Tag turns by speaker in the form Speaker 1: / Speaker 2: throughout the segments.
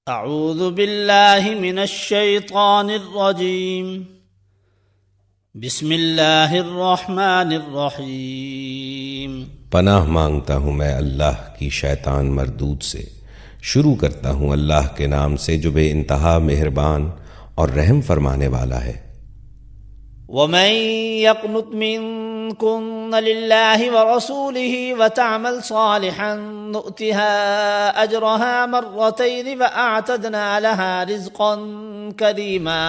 Speaker 1: اعوذ باللہ من الشیطان الرجیم بسم اللہ الرحمن الرحیم۔
Speaker 2: پناہ مانگتا ہوں میں اللہ کی شیطان مردود سے۔ شروع کرتا ہوں اللہ کے نام سے جو بے انتہا مہربان اور رحم فرمانے والا ہے۔
Speaker 1: ومن يقنط منكن لله ورسوله وتعمل صالحا نؤتها أجرها مرتين وأعتدنا لها رزقا كريما۔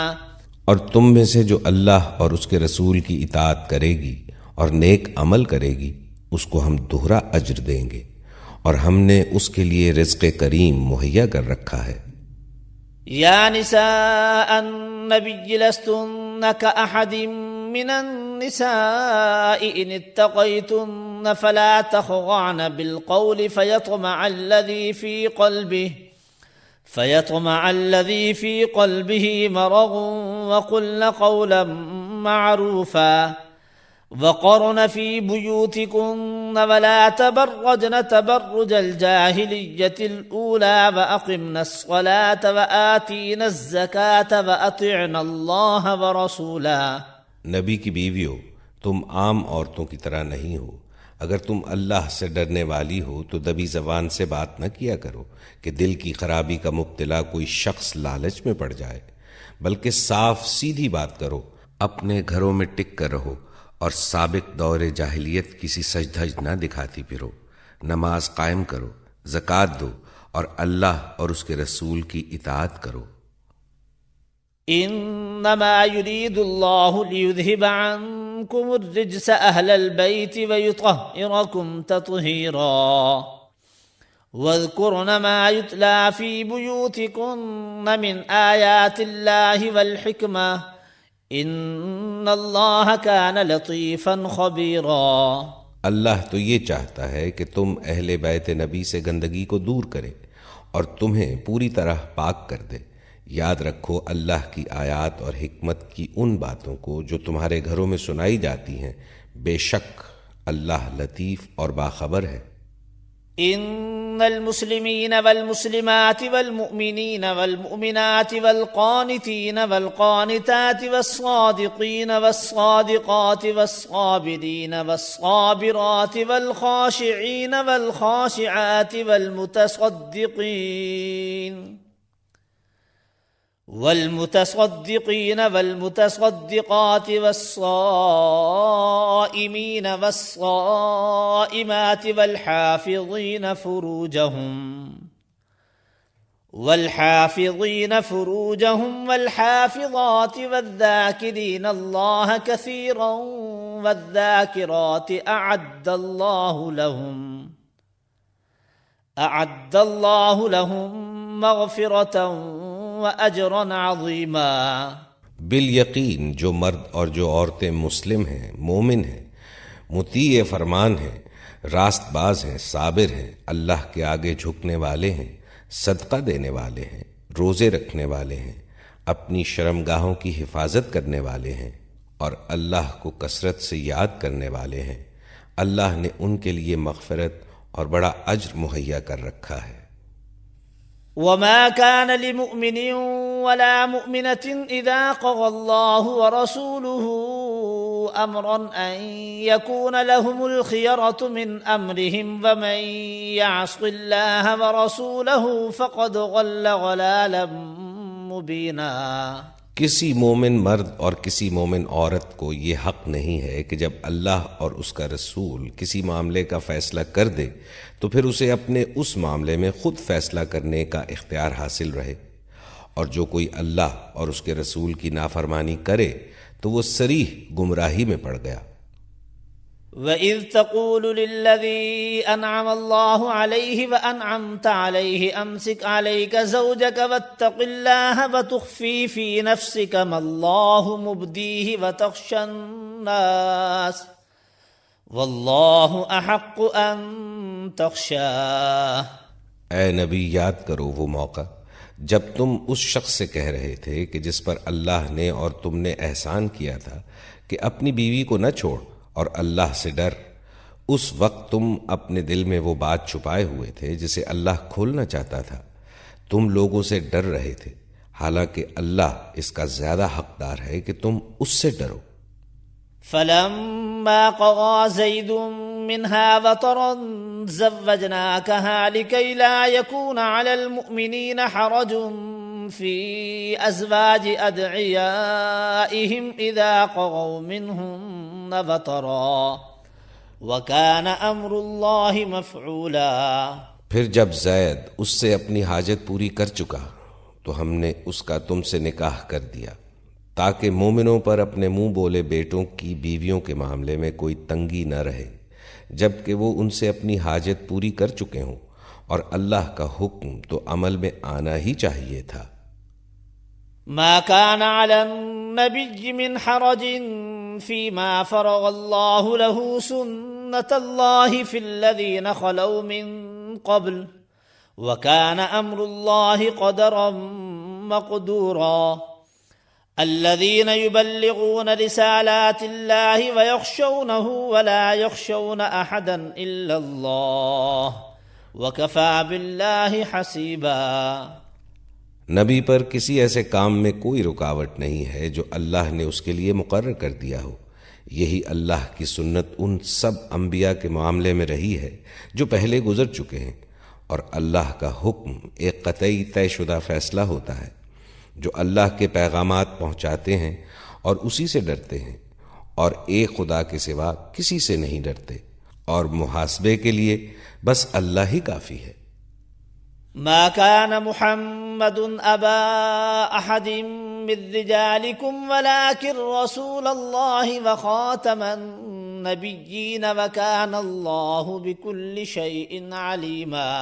Speaker 2: اور تم میں سے جو اللہ اور اس کے رسول کی اطاعت کرے گی اور نیک عمل کرے گی اس کو ہم دوہرا اجر دیں گے، اور ہم نے اس کے لیے رزق کریم مہیا کر رکھا ہے۔
Speaker 1: یا نساء النبی لستن كأحد من النساء ان اتقیتن فلا تخضعن بالقول فيطمع الذي في قلبه مرض وقلن قولا معروفا وقرن في بيوتكن ولا تبرجن تبرج الجاهلية الأولى وأقمن الصلاة وآتين الزكاة وأطعن الله ورسولا۔
Speaker 2: نبی کی بیویوں، تم عام عورتوں کی طرح نہیں ہو۔ اگر تم اللہ سے ڈرنے والی ہو تو دبی زبان سے بات نہ کیا کرو کہ دل کی خرابی کا مبتلا کوئی شخص لالچ میں پڑ جائے، بلکہ صاف سیدھی بات کرو، اپنے گھروں میں ٹک کر رہو اور سابق دور جاہلیت کسی سج دھج نہ دکھاتی پھرو، نماز قائم کرو، زکوٰۃ دو اور اللہ اور اس کے رسول کی اطاعت کرو۔
Speaker 1: انما يريد الله ليذهب عنكم الرجس اهل البيت ويطهركم تطهيرا واذكرن ما يتلى في بيوتكن من آيات الله والحكمة ان اللہ کان لطیفا خبیرا۔
Speaker 2: اللہ تو یہ چاہتا ہے کہ تم اہل بیت نبی سے گندگی کو دور کرے اور تمہیں پوری طرح پاک کر دے۔ یاد رکھو اللہ کی آیات اور حکمت کی ان باتوں کو جو تمہارے گھروں میں سنائی جاتی ہیں، بے شک اللہ لطیف اور باخبر ہے۔
Speaker 1: ان المسلمین والمسلمات والمؤمنین والمؤمنات والقانتین والقانتات والصادقین والصادقات والصابرین والصابرات والخاشعین والخاشعات والمتصدقین والمتصدقات والصائمین والصائمات والحافظین فروجهم والحافظات والذاکرین اللہ کثیرا والذاکرات اعد اللہ لهم مغفرة وَأَجْرًا عَظِيمًا۔
Speaker 2: بالیقین جو مرد اور جو عورتیں مسلم ہیں، مومن ہیں، مطیع فرمان ہیں، راست باز ہیں، صابر ہیں، اللہ کے آگے جھکنے والے ہیں، صدقہ دینے والے ہیں، روزے رکھنے والے ہیں، اپنی شرمگاہوں کی حفاظت کرنے والے ہیں اور اللہ کو کثرت سے یاد کرنے والے ہیں، اللہ نے ان کے لیے مغفرت اور بڑا اجر مہیا کر رکھا ہے۔
Speaker 1: وما كان لمؤمن ولا مؤمنة إذا قضى الله ورسوله أمرا أن يكون لهم الخيرة من أمرهم ومن يعص الله ورسوله فقد ضل ضلالا مبينا۔
Speaker 2: کسی مومن مرد اور کسی مومن عورت کو یہ حق نہیں ہے کہ جب اللہ اور اس کا رسول کسی معاملے کا فیصلہ کر دے تو پھر اسے اپنے اس معاملے میں خود فیصلہ کرنے کا اختیار حاصل رہے، اور جو کوئی اللہ اور اس کے رسول کی نافرمانی کرے تو وہ صریح گمراہی میں پڑ گیا۔
Speaker 1: وَإِذْ تَقُولُ لِلَّذِي أَنْعَمَ اللَّهُ عَلَيْهِ وَأَنْعَمْتَ عَلَيْهِ أَمْسِكْ عَلَيْكَ زَوْجَكَ وَاتَّقِ اللَّهَ وَتُخْفِي فِي نَفْسِكَ مَا اللَّهُ مُبْدِيهِ وَتَخْشَى النَّاسَ وَاللَّهُ أَحَقُّ أَن تَخْشَاهُ۔
Speaker 2: اے نبی، یاد کرو وہ موقع جب تم اس شخص سے کہہ رہے تھے کہ جس پر اللہ نے اور تم نے احسان کیا تھا کہ اپنی بیوی کو نہ چھوڑ اور اللہ سے ڈر، اس وقت تم اپنے دل میں وہ بات چھپائے ہوئے تھے جسے اللہ کھولنا چاہتا تھا، تم لوگوں سے ڈر رہے تھے، حالانکہ اللہ اس کا زیادہ حقدار ہے کہ تم اس سے ڈرو۔
Speaker 1: فلما قضى زيد منها وطرا زوجناكها لكي لا يكون على المؤمنين حرج في أزواج أدعيائهم إذا قضوا منهن وطرا وكان أمر الله مفعولا۔
Speaker 2: پھر جب زید اس سے اپنی حاجت پوری کر چکا تو ہم نے اس کا تم سے نکاح کر دیا تاکہ مومنوں پر اپنے منہ بولے بیٹوں کی بیویوں کے معاملے میں کوئی تنگی نہ رہے، جبکہ وہ ان سے اپنی حاجت پوری کر چکے ہوں، اور اللہ کا حکم تو عمل میں آنا ہی چاہیے تھا۔
Speaker 1: ما كان على النبي من حرج فيما فرض الله له سنة الله في الذين خلوا من قبل وكان أمر الله قدرا مقدورا۔ الذين يبلغون رسالات الله ويخشونه ولا يخشون أحدا إلا الله وكفى بالله حسيبا۔
Speaker 2: نبی پر کسی ایسے کام میں کوئی رکاوٹ نہیں ہے جو اللہ نے اس کے لیے مقرر کر دیا ہو۔ یہی اللہ کی سنت ان سب انبیاء کے معاملے میں رہی ہے جو پہلے گزر چکے ہیں، اور اللہ کا حکم ایک قطعی طے شدہ فیصلہ ہوتا ہے۔ جو اللہ کے پیغامات پہنچاتے ہیں اور اسی سے ڈرتے ہیں، اور ایک خدا کے سوا کسی سے نہیں ڈرتے، اور محاسبے کے لیے بس اللہ ہی کافی ہے۔
Speaker 1: ما كان محمد أبا أحد من رجالكم ولكن رسول الله وخاتم النبيين وكان الله بكل شيء عليما۔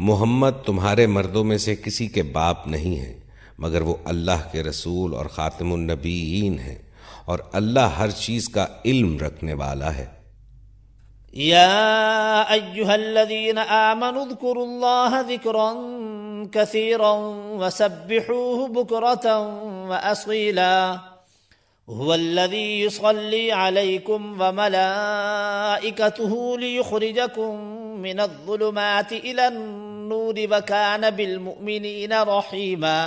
Speaker 2: محمد تمہارے مردوں میں سے کسی کے باپ نہیں ہے، مگر وہ اللہ کے رسول اور خاتم النبیین ہیں، اور اللہ ہر چیز کا علم رکھنے والا ہے۔
Speaker 1: يا أيها الذين آمنوا اذكروا الله ذكرا كثيرا وسبحوه بكرة وأصيلا هو الذي يصلي عليكم وملائكته ليخرجكم من الظلمات إلى النور وكان بالمؤمنين رحيما۔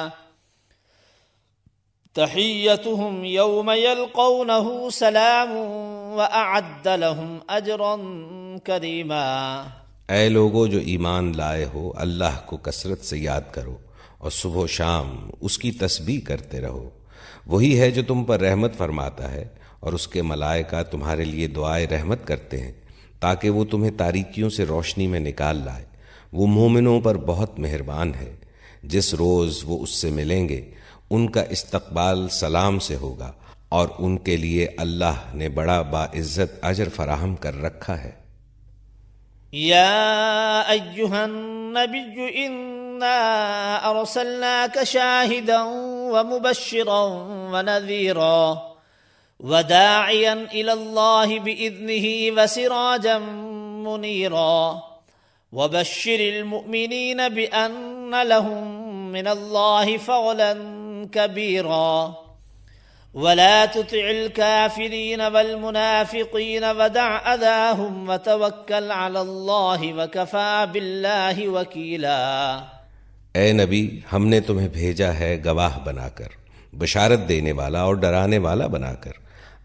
Speaker 1: تحيتهم يوم يلقونه سلام وأعد لهم أجرا كريما۔
Speaker 2: اے لوگو جو ایمان لائے ہو، اللہ کو کثرت سے یاد کرو اور صبح و شام اس کی تسبیح کرتے رہو۔ وہی ہے جو تم پر رحمت فرماتا ہے، اور اس کے ملائکہ تمہارے لیے دعائے رحمت کرتے ہیں تاکہ وہ تمہیں تاریکیوں سے روشنی میں نکال لائے۔ وہ مومنوں پر بہت مہربان ہے۔ جس روز وہ اس سے ملیں گے ان کا استقبال سلام سے ہوگا، اور ان کے لیے اللہ نے بڑا باعزت اجر فراہم کر رکھا ہے۔
Speaker 1: یا ایہا النبی انا ارسلناک شاہدا ومبشرا ونذیرا وداعیا الی اللہ بإذنہ وسراجا منیرا وبشر المؤمنین بأن لهم من اللہ فضلا كبيرا ولا تطع الكافرين والمنافقين ودع أذاهم وتوكل على الله وكفى بالله وكيلا۔
Speaker 2: اے نبی، ہم نے تمہیں بھیجا ہے گواہ بنا کر، بشارت دینے والا اور ڈرانے والا بنا کر،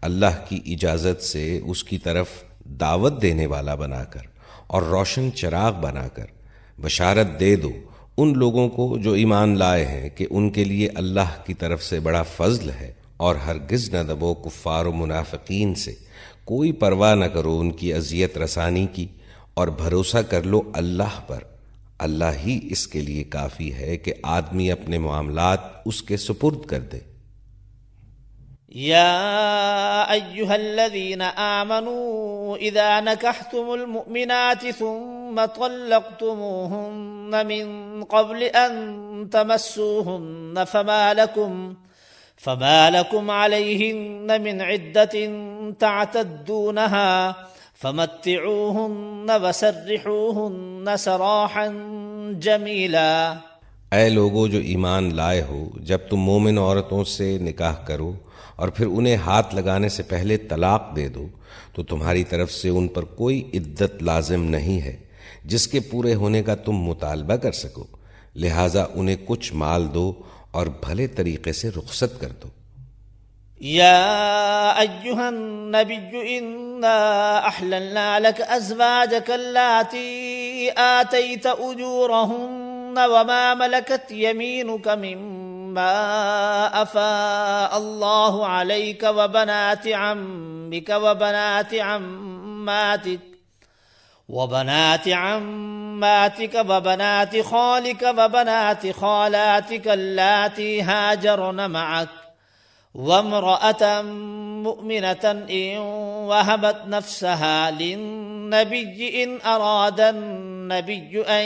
Speaker 2: اللہ کی اجازت سے اس کی طرف دعوت دینے والا بنا کر، اور روشن چراغ بنا کر بشارت دے دو ان لوگوں کو جو ایمان لائے ہیں کہ ان کے لیے اللہ کی طرف سے بڑا فضل ہے، اور ہرگز نہ دبو کفار و منافقین سے، کوئی پرواہ نہ کرو ان کی اذیت رسانی کی، اور بھروسہ کر لو اللہ پر۔ اللہ ہی اس کے لیے کافی ہے کہ آدمی اپنے معاملات اس کے سپرد کر دے۔
Speaker 1: یا ایہا الذین آمنوا اذا نکحتم المؤمنات ثم طلقتموہن من قبل ان تمسوہن فما لكم عليهن من عدة تعتدونها فمتعوهن وسرحوهن سراحا جميلا۔
Speaker 2: اے لوگو جو ایمان لائے ہو، جب تم مومن عورتوں سے نکاح کرو اور پھر انہیں ہاتھ لگانے سے پہلے طلاق دے دو تو تمہاری طرف سے ان پر کوئی عدت لازم نہیں ہے جس کے پورے ہونے کا تم مطالبہ کر سکو، لہٰذا انہیں کچھ مال دو اور بھلے طریقے سے رخصت کر دو۔
Speaker 1: يا أيها النبي إنا أحللنا لك أزواجك اللاتي آتيت أجورهن وما ملكت يمينك مما أفاء الله عليك وبنات عمك وبنات عماتك وبنات خالك وبنات خالاتك اللاتي هاجرن معك وامرأة مؤمنة إن وهبت نفسها للنبي إن أراد النبي أن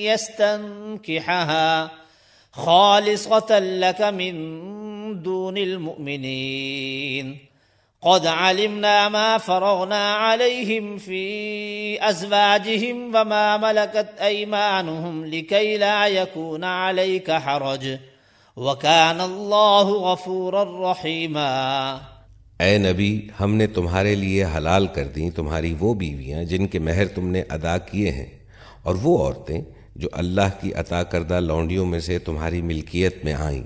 Speaker 1: يستنكحها خالصة لك من دون المؤمنين قد علمنا ما فرضنا عليهم في أزواجهم وما ملكت أيمانهم لكي لا يكون عليك حرج وَكَانَ اللَّهُ غَفُورًا رَحِيمًا۔
Speaker 2: اے نبی، ہم نے تمہارے لیے حلال کر دیں تمہاری وہ بیویاں جن کے مہر تم نے ادا کیے ہیں، اور وہ عورتیں جو اللہ کی عطا کردہ لونڈیوں میں سے تمہاری ملکیت میں آئیں،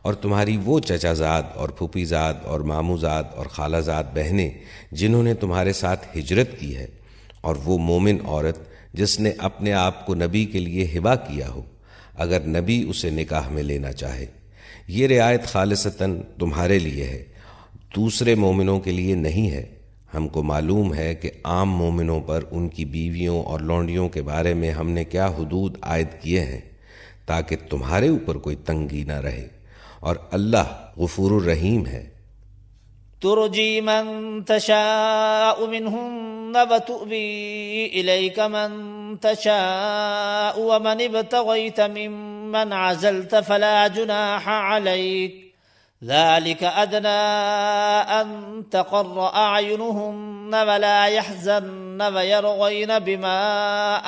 Speaker 2: اور تمہاری وہ چچا زاد اور پھوپھی زاد اور ماموں زاد اور خالہ زاد بہنیں جنہوں نے تمہارے ساتھ ہجرت کی ہے، اور وہ مومن عورت جس نے اپنے آپ کو نبی کے لیے ہبہ کیا ہو اگر نبی اسے نکاح میں لینا چاہے۔ یہ رعایت خالصتاً تمہارے لیے ہے، دوسرے مومنوں کے لیے نہیں ہے۔ ہم کو معلوم ہے کہ عام مومنوں پر ان کی بیویوں اور لونڈیوں کے بارے میں ہم نے کیا حدود عائد کیے ہیں تاکہ تمہارے اوپر کوئی تنگی نہ رہے، اور اللہ غفور الرحیم ہے۔
Speaker 1: ترجی من تشاء منهن وتؤوی الیک من تشاء ومن ابتغیت ممن عزلت فلا جناح علیک ذلك ادنى ان تقر اعینهن ولا يحزن ويرضين بما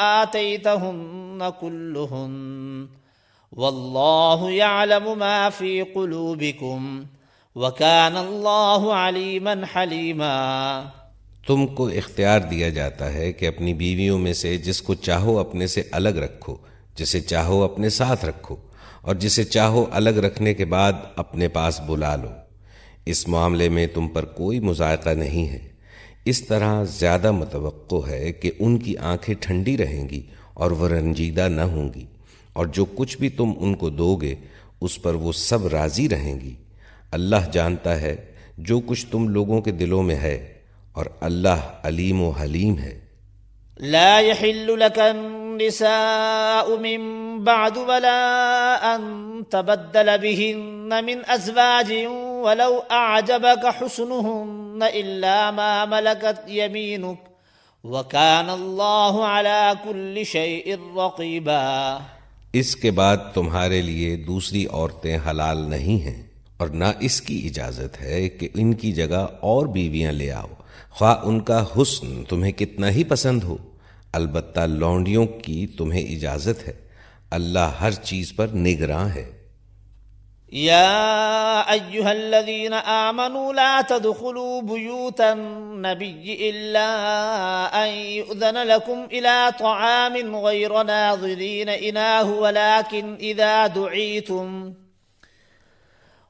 Speaker 1: آتیتهن كلهن والله يعلم ما في قلوبكم وَكَانَ اللَّهُ عَلِيمًا حَلِيمًا۔
Speaker 2: تم کو اختیار دیا جاتا ہے کہ اپنی بیویوں میں سے جس کو چاہو اپنے سے الگ رکھو، جسے چاہو اپنے ساتھ رکھو، اور جسے چاہو الگ رکھنے کے بعد اپنے پاس بلا لو۔ اس معاملے میں تم پر کوئی مذائقہ نہیں ہے۔ اس طرح زیادہ متوقع ہے کہ ان کی آنکھیں ٹھنڈی رہیں گی اور وہ رنجیدہ نہ ہوں گی، اور جو کچھ بھی تم ان کو دو گے اس پر وہ سب راضی رہیں گی۔ اللہ جانتا ہے جو کچھ تم لوگوں کے دلوں میں ہے، اور اللہ علیم و حلیم ہے۔
Speaker 1: لا يحل لك النساء من بعد ولا ان تبدل بهن من ازواج ولو اعجبك حسنهن الا ما ملكت يمينك وكان الله على كل شيء رقيبا۔
Speaker 2: اس کے بعد تمہارے لیے دوسری عورتیں حلال نہیں ہیں، اور نہ اس کی اجازت ہے کہ ان کی جگہ اور بیویاں لے آؤ، خواہ ان کا حسن تمہیں کتنا ہی پسند ہو۔ البتہ لونڈیوں کی تمہیں اجازت ہے، اللہ ہر چیز پر نگراں ہے۔
Speaker 1: یا ایہا الذین آمنوا لا تدخلوا بیوت النبی الا ان یؤذن لکم الى طعام غیر ناظرین اناہ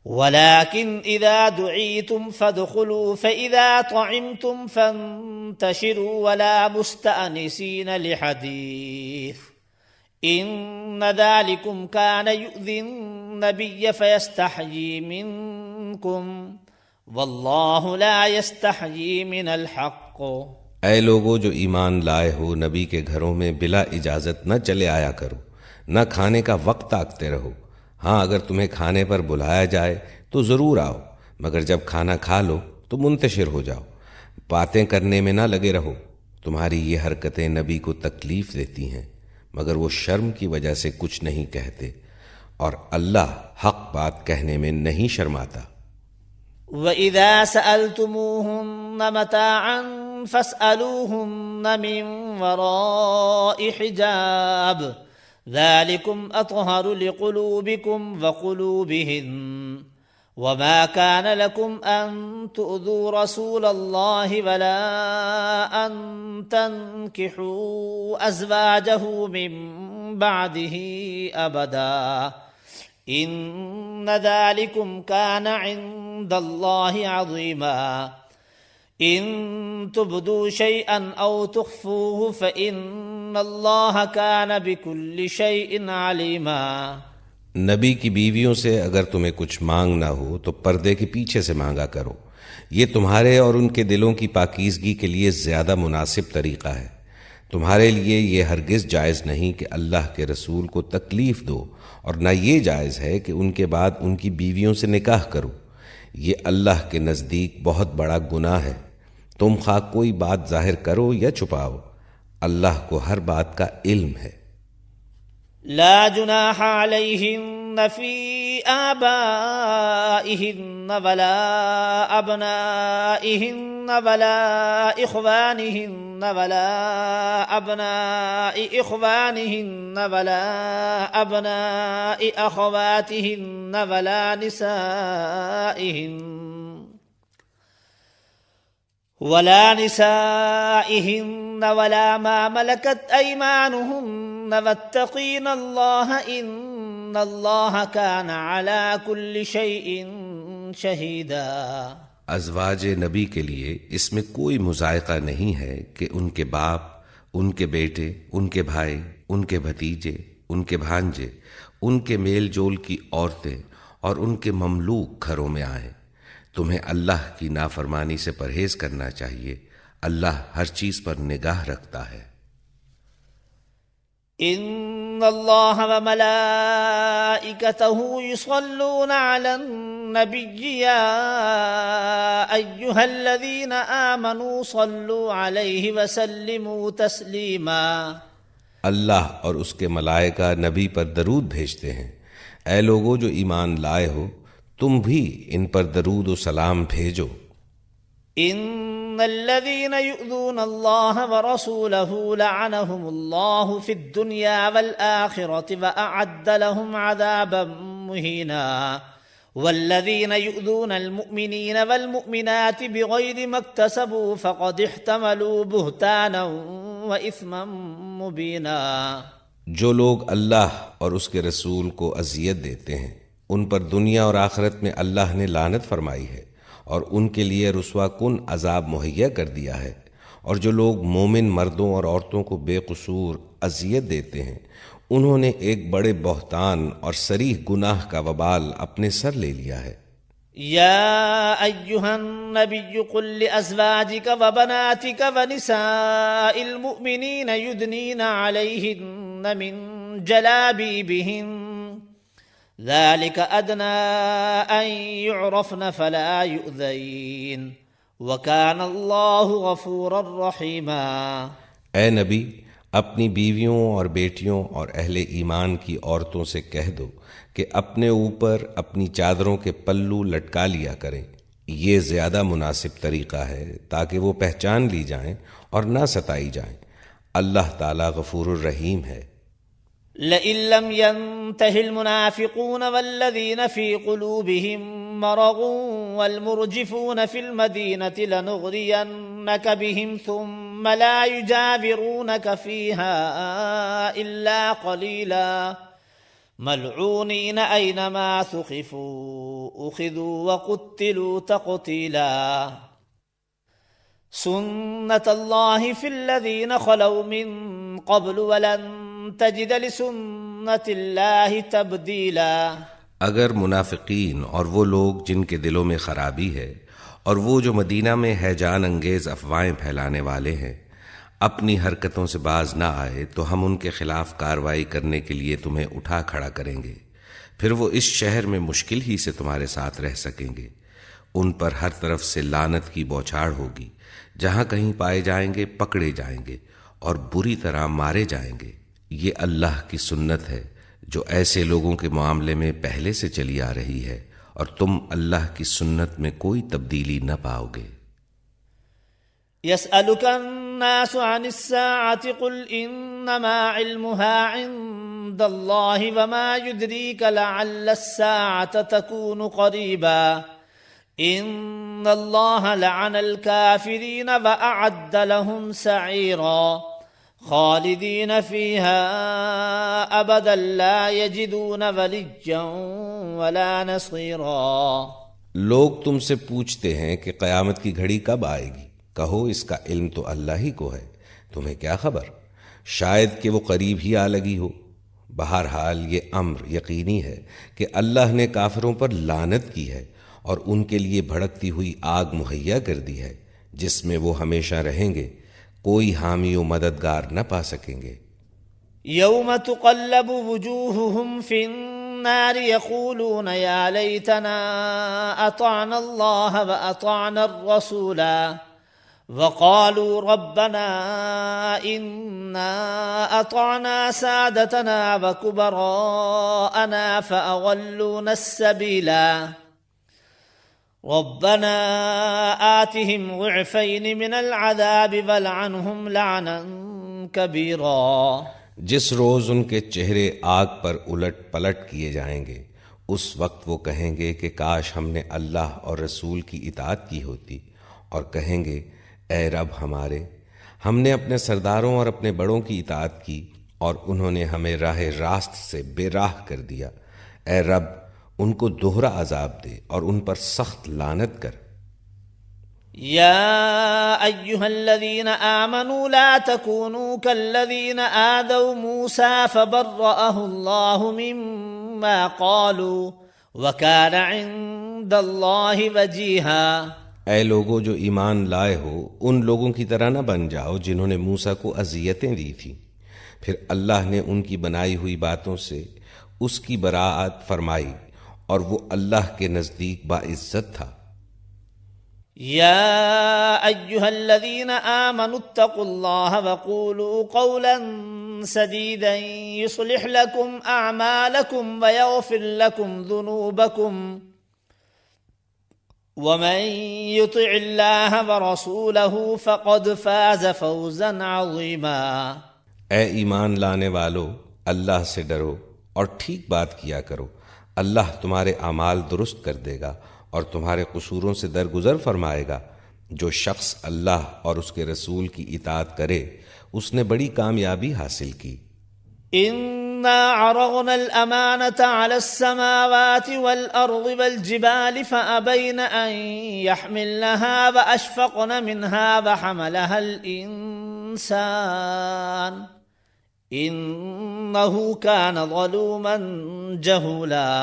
Speaker 1: ولكن إذا دعيتم فادخلوا فإذا طعمتم فانتشروا ولا مستأنسين لحديث إن ذلكم كان يؤذي النبي فيستحيي منكم والله لا يستحيي من الحق۔
Speaker 2: اے لوگو جو ایمان لائے ہو، نبی کے گھروں میں بلا اجازت نہ چلے آیا کرو، نہ کھانے کا وقت آکتے رہو۔ ہاں، اگر تمہیں کھانے پر بلایا جائے تو ضرور آؤ، مگر جب کھانا کھا لو تو منتشر ہو جاؤ، باتیں کرنے میں نہ لگے رہو۔ تمہاری یہ حرکتیں نبی کو تکلیف دیتی ہیں، مگر وہ شرم کی وجہ سے کچھ نہیں کہتے، اور اللہ حق بات کہنے میں نہیں شرماتا۔
Speaker 1: وَإِذَا سَأَلْتُمُوهُنَّ مَتَاعًا فَاسْأَلُوهُنَّ مِنْ وَرَاءِ حِجَابٍ ذلكم أطهر لقلوبكم وقلوبهن وما كان لكم أن تؤذوا رسول الله ولا أن تنكحوا أزواجه من بعده أبدا إن ذلكم كان عند الله عظيما إن تبدوا شيئا أو تخفوه فإن الله كان بكل شيء عليما۔
Speaker 2: نبی کی بیویوں سے اگر تمہیں کچھ مانگنا ہو تو پردے کے پیچھے سے مانگا کرو، یہ تمہارے اور ان کے دلوں کی پاکیزگی کے لیے زیادہ مناسب طریقہ ہے۔ تمہارے لیے یہ ہرگز جائز نہیں کہ اللہ کے رسول کو تکلیف دو، اور نہ یہ جائز ہے کہ ان کے بعد ان کی بیویوں سے نکاح کرو، یہ اللہ کے نزدیک بہت بڑا گناہ ہے۔ تم خواہ کوئی بات ظاہر کرو یا چھپاؤ، اللہ کو ہر بات کا علم ہے۔
Speaker 1: لا جناح عليهن في آبائهن ولا أبنائهن ولا إخوانهن ولا أبناء إخوانهن ولا أبناء أخواتهن ولا نسائهن ولا ما ملكت أيمانهن واتقين الله إن الله كان على كل شيء شهيدا۔
Speaker 2: ازواج نبی کے لیے اس میں کوئی مضائقہ نہیں ہے کہ ان کے باپ، ان کے بیٹے، ان کے بھائی، ان کے بھتیجے، ان کے بھانجے، ان کے میل جول کی عورتیں اور ان کے مملوک گھروں میں آئیں۔ تمہیں اللہ کی نافرمانی سے پرہیز کرنا چاہیے، اللہ ہر چیز پر نگاہ رکھتا ہے۔
Speaker 1: ان اللہ وملائکتہ یصلون علی النبی یا ایہا الذین آمنوا صلوا علیہ وسلموا تسلیما۔
Speaker 2: اللہ اور اس کے ملائکہ نبی پر درود بھیجتے ہیں۔ اے لوگو جو ایمان لائے ہو، تم بھی ان پر درود و سلام بھیجو۔
Speaker 1: ان الذين يؤذون الله ورسوله لعنهم الله في الدنيا والآخرة وأعد لهم عذابا مهينا والذين يؤذون المؤمنين والمؤمنات بغير ما اكتسبوا فقد احتملوا بهتانا وإثما مبينا۔
Speaker 2: جو لوگ اللہ اور اس کے رسول کو اذیت دیتے ہیں ان پر دنیا اور آخرت میں اللہ نے لعنت فرمائی ہے اور ان کے لیے رسوا کن عذاب مہیا کر دیا ہے، اور جو لوگ مومن مردوں اور عورتوں کو بے قصور اذیت دیتے ہیں انہوں نے ایک بڑے بہتان اور صریح گناہ کا وبال اپنے سر لے لیا ہے۔
Speaker 1: یا ایہا النبی قل لأزواجک وبناتک ونساء المؤمنین یدنین علیہن من جلابیبہن ذلك أدنى أن يعرفن فلا يؤذين وكان الله غفورا رحيما۔
Speaker 2: اے نبی اپنی بیویوں اور بیٹیوں اور اہل ایمان کی عورتوں سے کہہ دو کہ اپنے اوپر اپنی چادروں کے پلو لٹکا لیا کریں، یہ زیادہ مناسب طریقہ ہے تاکہ وہ پہچان لی جائیں اور نہ ستائی جائیں۔ اللہ تعالی غفور الرحیم ہے۔
Speaker 1: لئن لم ينته المنافقون والذين في قلوبهم مرض والمرجفون في المدينة لنغرينك بهم ثم لا يجاورونك فيها إلا قليلا ملعونين أينما ثقفوا أخذوا وقتلوا تقتيلا سنة الله في الذين خلوا من قبل ولن تجد لسنت اللہ تبدیلا۔
Speaker 2: اگر منافقین اور وہ لوگ جن کے دلوں میں خرابی ہے اور وہ جو مدینہ میں ہیجان انگیز افواہیں پھیلانے والے ہیں اپنی حرکتوں سے باز نہ آئے تو ہم ان کے خلاف کارروائی کرنے کے لیے تمہیں اٹھا کھڑا کریں گے، پھر وہ اس شہر میں مشکل ہی سے تمہارے ساتھ رہ سکیں گے۔ ان پر ہر طرف سے لعنت کی بوچھاڑ ہوگی، جہاں کہیں پائے جائیں گے پکڑے جائیں گے اور بری طرح مارے جائیں گے۔ یہ اللہ کی سنت ہے جو ایسے لوگوں کے معاملے میں پہلے سے چلی آ رہی ہے، اور تم اللہ کی سنت میں کوئی تبدیلی نہ پاؤ گے۔
Speaker 1: يسألك الناس عن الساعة قل إنما علمها عند الله وما يدريك لعل الساعة تكون قريبا إن الله لعن الكافرين وأعد لهم سعيرا۔ خالدین فیہا ابدا لا یجدون ولیا ولا نصیرا۔
Speaker 2: لوگ تم سے پوچھتے ہیں کہ قیامت کی گھڑی کب آئے گی، کہو اس کا علم تو اللہ ہی کو ہے، تمہیں کیا خبر، شاید کہ وہ قریب ہی آ لگی ہو۔ بہرحال یہ امر یقینی ہے کہ اللہ نے کافروں پر لعنت کی ہے اور ان کے لیے بھڑکتی ہوئی آگ مہیا کر دی ہے جس میں وہ ہمیشہ رہیں گے، کوئی حامی و مددگار نہ پا سکیں گے۔
Speaker 1: یوم تقلب وجوہہم فی النار یقولون یا لیتنا اطعنا اللہ واطعنا الرسولا وقالوا ربنا انا اطعنا سادتنا وكبراءنا فاضلونا السبیلا ربنا آتهم ضعفین من العذاب والعنهم لعنا کبیرا۔
Speaker 2: جس روز ان کے چہرے آگ پر الٹ پلٹ کیے جائیں گے، اس وقت وہ کہیں گے کہ کاش ہم نے اللہ اور رسول کی اطاعت کی ہوتی، اور کہیں گے اے رب ہمارے، ہم نے اپنے سرداروں اور اپنے بڑوں کی اطاعت کی اور انہوں نے ہمیں راہ راست سے بے راہ کر دیا، اے رب ان کو دوہرا عذاب دے اور ان پر سخت لعنت کر۔
Speaker 1: یا ایہا الذین آمنوا لا تکونوا کالذین آذوا موسیٰ فبرأہ اللہ مما قالوا وکان عند اللہ وجیہا۔
Speaker 2: اے لوگو جو ایمان لائے ہو، ان لوگوں کی طرح نہ بن جاؤ جنہوں نے موسیٰ کو اذیتیں دی تھیں، پھر اللہ نے ان کی بنائی ہوئی باتوں سے اس کی براءت فرمائی اور وہ اللہ کے نزدیک باعزت تھا۔
Speaker 1: یا ایہا الذین آمنوا اتقوا اللہ وقولوا قولا سدیدا یصلح لکم اعمالکم ویغفر لکم ذنوبکم ومن يطع الله ورسوله فقد فاز فوزا عظیما۔
Speaker 2: اے ایمان لانے والو، اللہ سے ڈرو اور ٹھیک بات کیا کرو، اللہ تمہارے اعمال درست کر دے گا اور تمہارے قصوروں سے درگزر فرمائے گا۔ جو شخص اللہ اور اس کے رسول کی اطاعت کرے اس نے بڑی کامیابی حاصل کی۔
Speaker 1: إنا عرضنا الأمانة على السماوات والأرض والجبال فأبين أن يحملنها وأشفقن منها وحملها الإنسان إنه كان ظلوما جهولا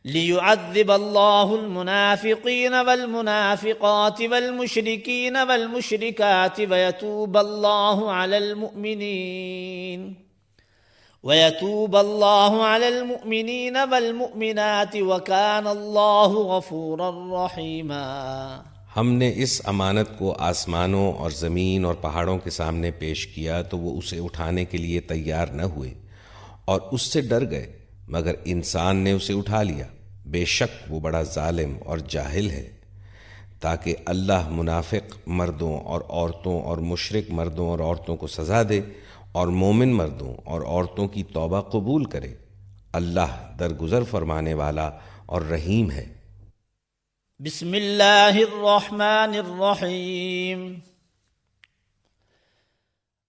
Speaker 1: ليعذب الله المنافقين والمنافقات والمشركين والمشركات ويتوب الله على المؤمنين والمؤمنات وكان الله غفورا رحيما۔
Speaker 2: ہم نے اس امانت کو آسمانوں اور زمین اور پہاڑوں کے سامنے پیش کیا تو وہ اسے اٹھانے کے لیے تیار نہ ہوئے اور اس سے ڈر گئے، مگر انسان نے اسے اٹھا لیا، بے شک وہ بڑا ظالم اور جاہل ہے، تاکہ اللہ منافق مردوں اور عورتوں اور مشرک مردوں اور عورتوں کو سزا دے اور مومن مردوں اور عورتوں کی توبہ قبول کرے۔ اللہ درگزر فرمانے والا اور رحیم ہے۔
Speaker 1: بسم اللہ الرحمن الرحیم۔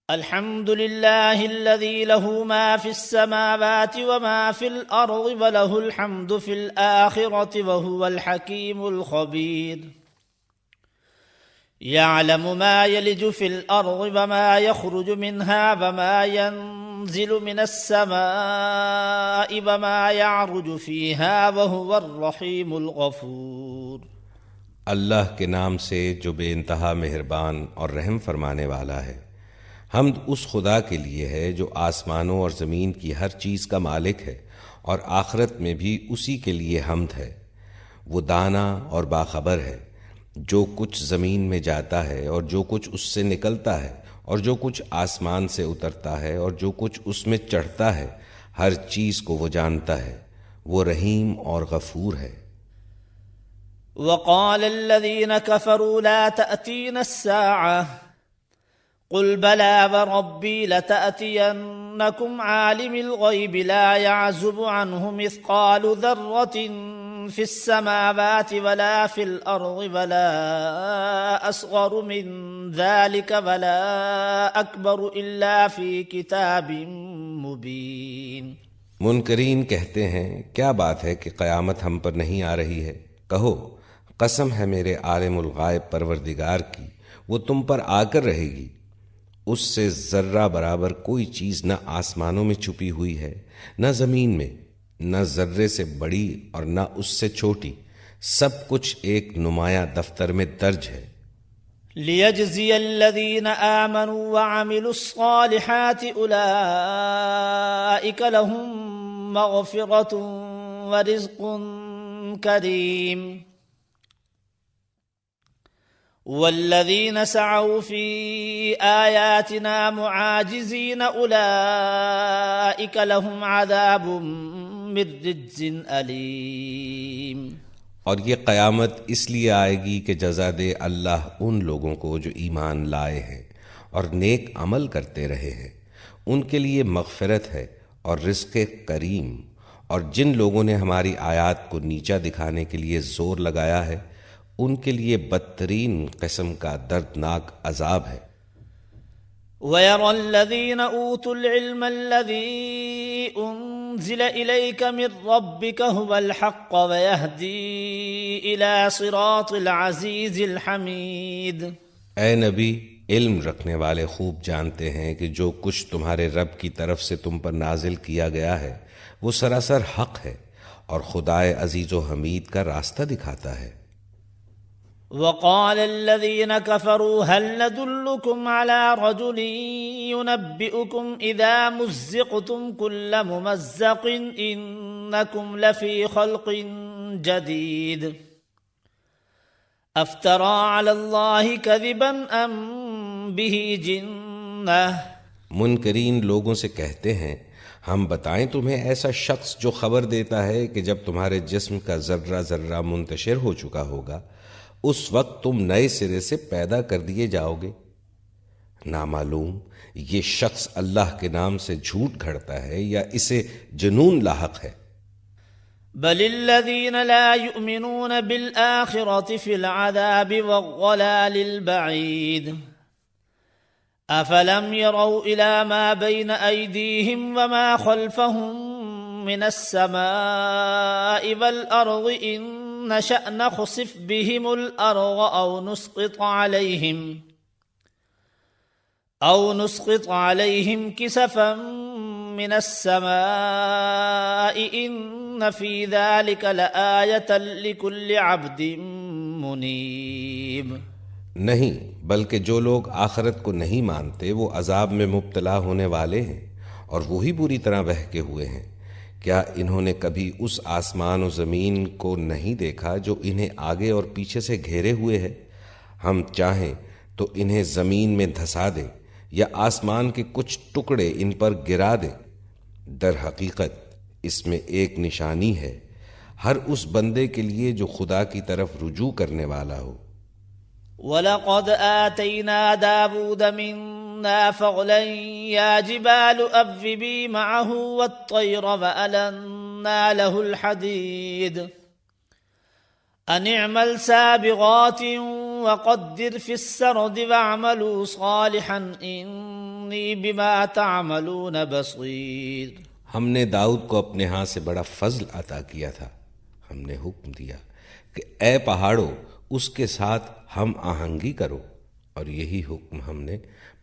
Speaker 1: الحمد للہ الذی لہ ما فی السماوات وما فی الارض ولہ الحمد فی الآخرۃ وہو الحکیم الخبیر۔ يعلم ما يلج في الأرض وما يخرج منها وما ينزل من السماء وما يعرج فيها وهو الرحيم الغفور۔
Speaker 2: اللہ کے نام سے جو بے انتہا مہربان اور رحم فرمانے والا ہے۔ حمد اس خدا کے لیے ہے جو آسمانوں اور زمین کی ہر چیز کا مالک ہے، اور آخرت میں بھی اسی کے لیے حمد ہے۔ وہ دانا اور باخبر ہے، جو کچھ زمین میں جاتا ہے اور جو کچھ اس سے نکلتا ہے اور جو کچھ آسمان سے اترتا ہے اور جو کچھ اس میں چڑھتا ہے، ہر چیز کو وہ جانتا ہے، وہ رحیم اور غفور ہے۔
Speaker 1: وقال الذين كفروا لا تأتينا الساعة قل بلى وربي لتأتينكم عالم الغيب لا يعزب عنه مثقال ذرة في السماوات ولا في الأرض ولا أصغر من ذلك ولا أكبر إلا في كتاب مبين۔
Speaker 2: منکرین کہتے ہیں کیا بات ہے کہ قیامت ہم پر نہیں آ رہی ہے؟ کہو قسم ہے میرے عالم الغائب پروردگار کی، وہ تم پر آ کر رہے گی۔ اس سے ذرہ برابر کوئی چیز نہ آسمانوں میں چھپی ہوئی ہے نہ زمین میں، نہ ذرے سے بڑی اور نہ اس سے چھوٹی، سب کچھ ایک نمایاں دفتر میں درج ہے۔
Speaker 1: لِيَجْزِيَ الَّذِينَ آمَنُوا وَعَمِلُوا الصَّالِحَاتِ أُولَئِكَ لَهُم مَّغْفِرَةٌ وَرِزْقٌ كَرِيمٌ وَالَّذِينَ سَعَوْا فِي آيَاتِنَا مُعَاجِزِينَ أُولَئِكَ لَهُمْ عَذَابٌ مِّن رِّجْزٍ أَلِيمٌ۔
Speaker 2: اور یہ قیامت اس لیے آئے گی کہ جزا دے اللہ ان لوگوں کو جو ایمان لائے ہیں اور نیک عمل کرتے رہے ہیں، ان کے لیے مغفرت ہے اور رزق کریم، اور جن لوگوں نے ہماری آیات کو نیچا دکھانے کے لیے زور لگایا ہے ان کے لیے بدترین قسم کا دردناک عذاب ہے۔
Speaker 1: وَيَرَى الَّذِينَ أُوتُوا الْعِلْمَ الَّذِي أُنزِلَ إِلَيْكَ مِن رَّبِّكَ هُوَ الْحَقُّ وَيَهْدِي إِلَى صِرَاطِ الْعَزِيزِ الْحَمِيدِ۔
Speaker 2: اے نبی، علم رکھنے والے خوب جانتے ہیں کہ جو کچھ تمہارے رب کی طرف سے تم پر نازل کیا گیا ہے وہ سراسر حق ہے اور خدائے عزیز و حمید کا راستہ دکھاتا ہے۔
Speaker 1: وقال الذين كفروا هل ندلكم على رجل ينبئكم إذا مزقتم كل ممزق إنكم لفي خلق جديد أفترى على الله كذبا أم به جنة۔
Speaker 2: منکرین لوگوں سے کہتے ہیں ہم بتائیں تمہیں ایسا شخص جو خبر دیتا ہے کہ جب تمہارے جسم کا ذرہ ذرہ منتشر ہو چکا ہوگا اس وقت تم نئے سرے سے پیدا کر دیے جاؤ گے۔ نامعلوم یہ شخص اللہ کے نام سے جھوٹ گھڑتا ہے یا اسے جنون لاحق ہے۔
Speaker 1: بل الذين لا يؤمنون بالآخرة في العذاب والضلال البعيد أفلم يروا إلى ما بين أيديهم وما خلفهم من السماء والأرض إن نشأ نخسف بهم الأرض أو نسقط عليهم كسفا من السماء إن في ذلك لآية لكل عبد منيب۔
Speaker 2: نہیں، بلکہ جو لوگ آخرت کو نہیں مانتے وہ عذاب میں مبتلا ہونے والے ہیں اور وہی بری طرح بہکے ہوئے ہیں۔ کیا انہوں نے کبھی اس آسمان و زمین کو نہیں دیکھا جو انہیں آگے اور پیچھے سے گھیرے ہوئے ہے؟ ہم چاہیں تو انہیں زمین میں دھسا دیں یا آسمان کے کچھ ٹکڑے ان پر گرا دیں۔ در حقیقت اس میں ایک نشانی ہے ہر اس بندے کے لیے جو خدا کی طرف رجوع کرنے والا ہو۔
Speaker 1: وَلَقَدْ آتَيْنَا دَاوُودَ مِنَّا فَضْلًا يَا جِبَالُ أَوِّبِي مَعَهُ وَالطَّيْرَ وَأَلَنَّا لَهُ الْحَدِيدَ أَنِ اعْمَلْ سَابِغَاتٍ وَقَدِّرْ فِي السَّرْدِ وَاعْمَلُوا صَالِحًا إِنِّي بِمَا تَعْمَلُونَ بَصِيرٌ۔
Speaker 2: ہم نے داؤد کو اپنے ہاں سے بڑا فضل عطا کیا تھا۔ ہم نے حکم دیا کہ اے پہاڑوں اس کے ساتھ ہم آہنگی کرو، اور یہی حکم ہم نے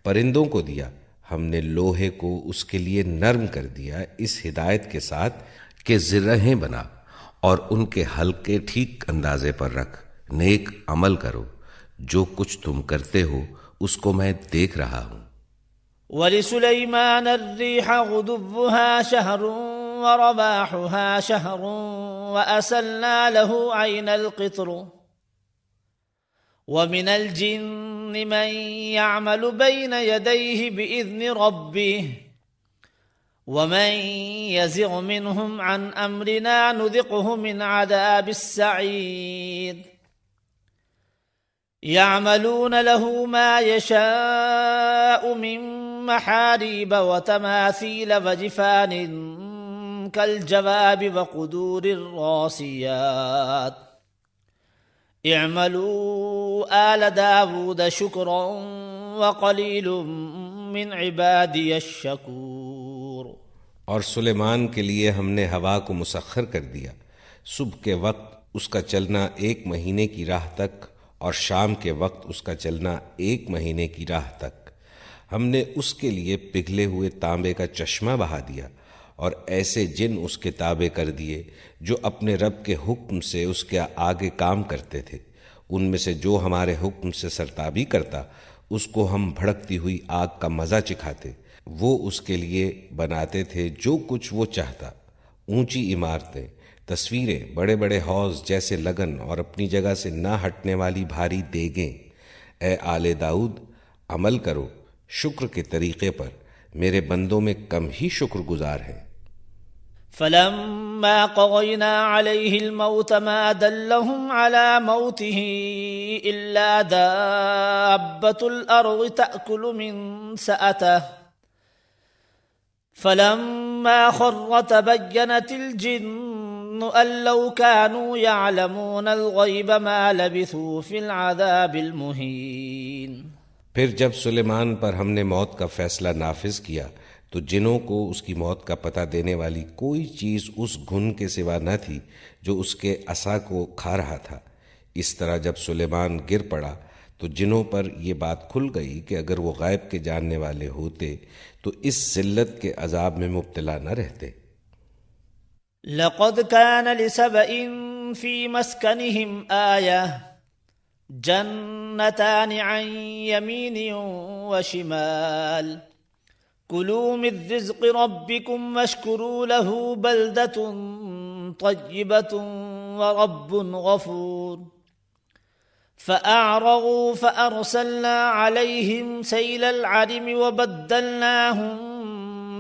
Speaker 2: پرندوں کو دیا۔ ہم نے لوہے کو اس کے لیے نرم کر دیا اس ہدایت کے ساتھ کہ زرہیں بنا اور ان کے حلقے ٹھیک اندازے پر رکھ، نیک عمل کرو، جو کچھ تم کرتے ہو اس کو میں دیکھ رہا ہوں۔
Speaker 1: وَلِسُلَيْمَانَ الرِّيحَ غُدُوُّهَا شَهْرٌ وَرَوَاحُهَا شَهْرٌ وَأَسَلْنَا لَهُ عَيْنَ الْقِطْرِ وَمِنَ الْجِنِّ مَن يَعْمَلُ بَيْنَ يَدَيْهِ بِإِذْنِ رَبِّهِ وَمَن يَزِغْ مِنْهُمْ عَنْ أَمْرِنَا نُذِقْهُ مِنْ عَذَابِ السَّعِيرِ يَعْمَلُونَ لَهُ مَا يَشَاءُ مِن مَّحَارِيبَ وَتَمَاثِيلَ وَجِفَانٍ كَالْجَوَابِ وَقُدُورِ الرَّاسِيَاتِ اعملوا آل داود شکرا وقلیل من عبادی الشکور۔
Speaker 2: اور سلیمان کے لیے ہم نے ہوا کو مسخر کر دیا، صبح کے وقت اس کا چلنا 1 مہینے کی راہ تک اور شام کے وقت اس کا چلنا 1 مہینے کی راہ تک۔ ہم نے اس کے لیے پگھلے ہوئے تانبے کا چشمہ بہا دیا، اور ایسے جن اس کے تابع کر دیے جو اپنے رب کے حکم سے اس کے آگے کام کرتے تھے۔ ان میں سے جو ہمارے حکم سے سرتابی کرتا، اس کو ہم بھڑکتی ہوئی آگ کا مزہ چکھاتے۔ وہ اس کے لیے بناتے تھے جو کچھ وہ چاہتا، اونچی عمارتیں، تصویریں، بڑے بڑے حوض جیسے لگن، اور اپنی جگہ سے نہ ہٹنے والی بھاری دیگیں۔ اے آل داؤد، عمل کرو شکر کے طریقے پر، میرے بندوں میں کم ہی شکر گزار ہیں۔
Speaker 1: فلما قضينا عليه الموت ما دلهم على موته إلا دابة الأرض تأكل من سأته فلما خر تبينت الجن أن لو كانوا يعلمون الغيب ما لبثوا في العذاب المهين۔
Speaker 2: پھر جب سلیمان پر ہم نے موت کا فیصلہ نافذ کیا تو جنوں کو اس کی موت کا پتہ دینے والی کوئی چیز اس گھن کے سوا نہ تھی جو اس کے عصا کو کھا رہا تھا۔ اس طرح جب سلیمان گر پڑا تو جنوں پر یہ بات کھل گئی کہ اگر وہ غیب کے جاننے والے ہوتے تو اس ذلت کے عذاب میں مبتلا نہ رہتے۔
Speaker 1: لقد كان لسبإ في مسكنهم آية جنتان عن يمين وشمال كلوا من رزق ربكم واشكروا له بلدة طيبة ورب غفور۔ فأعرضوا فأرسلنا عليهم سيل العرم وبدلناهم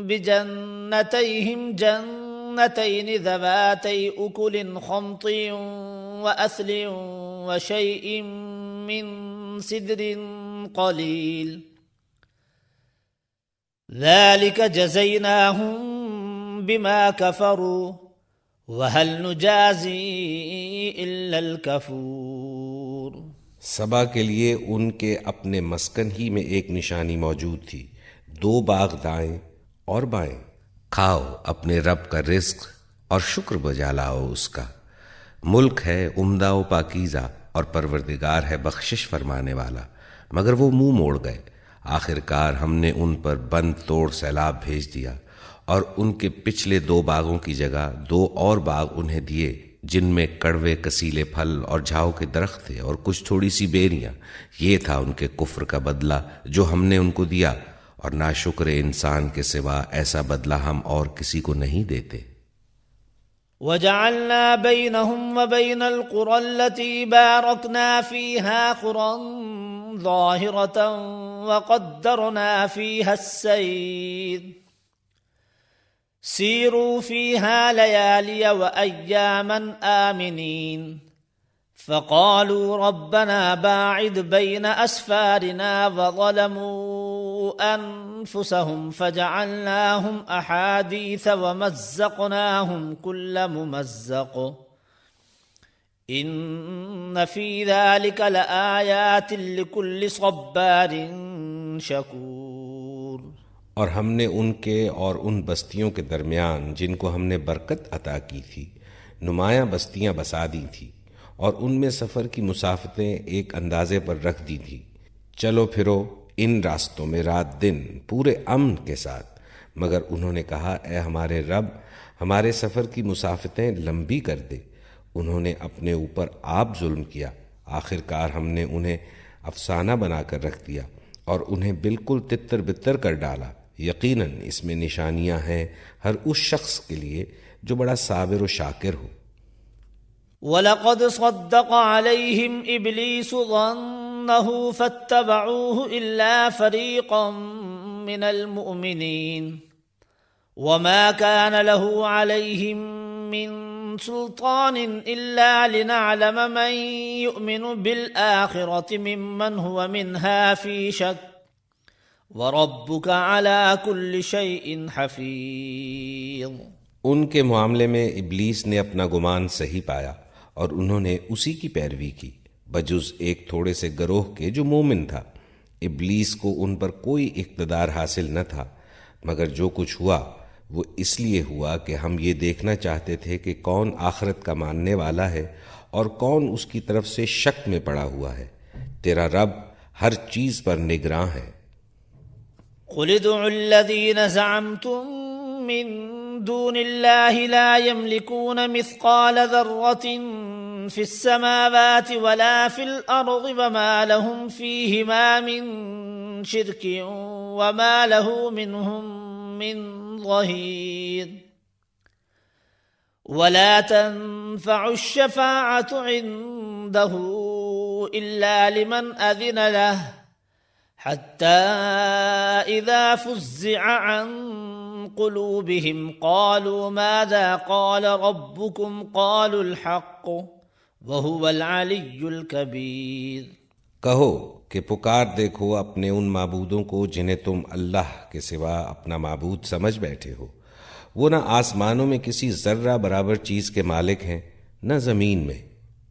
Speaker 1: بجنتيهم جنتين ذواتي أكل خمط وأثل وشيء من سدر قليل ذلك جزيناهم بما كفروا وهل نجازي إلا الكفور۔
Speaker 2: سبا کے لیے ان کے اپنے مسکن ہی میں ایک نشانی موجود تھی، 2 باغ دائیں اور بائیں۔ کھاؤ اپنے رب کا رزق اور شکر بجا لاؤ اس کا۔ ملک ہے عمدہ و پاکیزہ اور پروردگار ہے بخشش فرمانے والا۔ مگر وہ منہ موڑ گئے۔ آخر کار ہم نے ان پر بند توڑ سیلاب بھیج دیا، اور ان کے پچھلے 2 باغوں کی جگہ 2 اور باغ انہیں دیے جن میں کڑوے کسیلے پھل اور جھاؤ کے درخت تھے اور کچھ تھوڑی سی بیریاں۔ یہ تھا ان کے کفر کا بدلہ جو ہم نے ان کو دیا، اور ناشکر انسان کے سوا ایسا بدلہ ہم اور کسی کو نہیں دیتے۔
Speaker 1: وجعلنا بينهم وبين القرى التي باركنا فيها قرى ظاهرة وقدرنا فيها السير سيروا فيها ليالي وأياما آمنين فقالوا ربنا باعد بين أسفارنا وظلموا أنفسهم فجعلناهم أحاديث ومزقناهم كل ممزق إن في ذلك لآيات لكل صبار شكور۔
Speaker 2: اور ہم نے ان کے اور ان بستیوں کے درمیان جن کو ہم نے برکت عطا کی تھی نمایاں بستیاں بسا دی تھی، اور ان میں سفر کی مسافتیں ایک اندازے پر رکھ دی تھی۔ چلو پھرو ان راستوں میں رات دن پورے امن کے ساتھ۔ مگر انہوں نے کہا اے ہمارے رب، ہمارے سفر کی مسافتیں لمبی کر دے۔ انہوں نے اپنے اوپر آپ ظلم کیا۔ آخر کار ہم نے انہیں افسانہ بنا کر رکھ دیا اور انہیں بالکل تتر بتر کر ڈالا۔ یقیناً اس میں نشانیاں ہیں ہر اس شخص کے لیے جو بڑا صابر و شاکر ہو۔
Speaker 1: وَلَقَدْ صَدَّقَ عَلَيْهِمْ إِبْلِيسُ ظَنَّهُ فَاتَّبَعُوهُ إِلَّا فَرِيقًا مِّنَ الْمُؤْمِنِينَ وَمَا كَانَ لَهُ عَلَيْهِمْ مِّن سُلْطَانٍ إِلَّا لِنَعْلَمَ مَن يُؤْمِنُ بِالْآخِرَةِ مِمَّنْ هُوَ مِنْهَا فِي شَكٍّ وَرَبُّكَ عَلَى كُلِّ شَيْءٍ حَفِيظٌ۔
Speaker 2: ان کے معاملے میں ابلیس نے اپنا گمان صحیح پایا اور انہوں نے اسی کی پیروی کی۔ بجز ایک تھوڑے سے گروہ کے جو مومن تھا۔ ابلیس کو ان پر کوئی اقتدار حاصل نہ تھا، مگر جو کچھ ہوا وہ اس لیے ہوا کہ ہم یہ دیکھنا چاہتے تھے کہ کون آخرت کا ماننے والا ہے اور کون اس کی طرف سے شک میں پڑا ہوا ہے۔ تیرا رب ہر چیز پر نگراں ہے۔
Speaker 1: قل ادعوا الذين زعمتم من دون الله لا يملكون مثقال ذرة في السماوات ولا في الأرض وما لهم فيهما من شرك وما له منهم من ظهير ولا تنفع الشفاعة عنده إلا لمن أذن له حتى إذا فزع عن قلوبهم قالوا ماذا قال ربكم قالوا الحق وهو العلی الکبیر۔
Speaker 2: کہو کہ پکار دیکھو اپنے ان معبودوں کو جنہیں تم اللہ کے سوا اپنا معبود سمجھ بیٹھے ہو۔ وہ نہ آسمانوں میں کسی ذرہ برابر چیز کے مالک ہیں نہ زمین میں،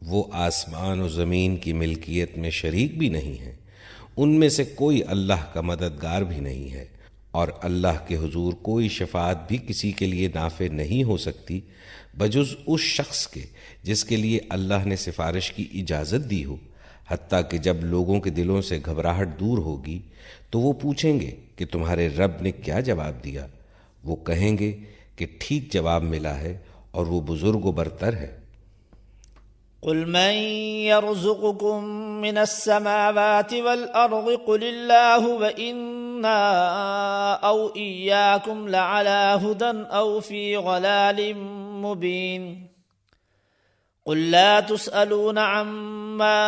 Speaker 2: وہ آسمان و زمین کی ملکیت میں شریک بھی نہیں ہیں، ان میں سے کوئی اللہ کا مددگار بھی نہیں ہے، اور اللہ کے حضور کوئی شفاعت بھی کسی کے لیے نافع نہیں ہو سکتی بجز اس شخص کے جس کے لیے اللہ نے سفارش کی اجازت دی ہو، حتیٰ کہ جب لوگوں کے دلوں سے گھبراہٹ دور ہوگی تو وہ پوچھیں گے کہ تمہارے رب نے کیا جواب دیا؟ وہ کہیں گے کہ ٹھیک جواب ملا ہے اور وہ بزرگ و برتر ہے۔
Speaker 1: قل من يرزقكم من السماوات والأرض قل الله وإنا أو إياكم لعلى هدى أو في ضلال مبين قل لا تسألون عما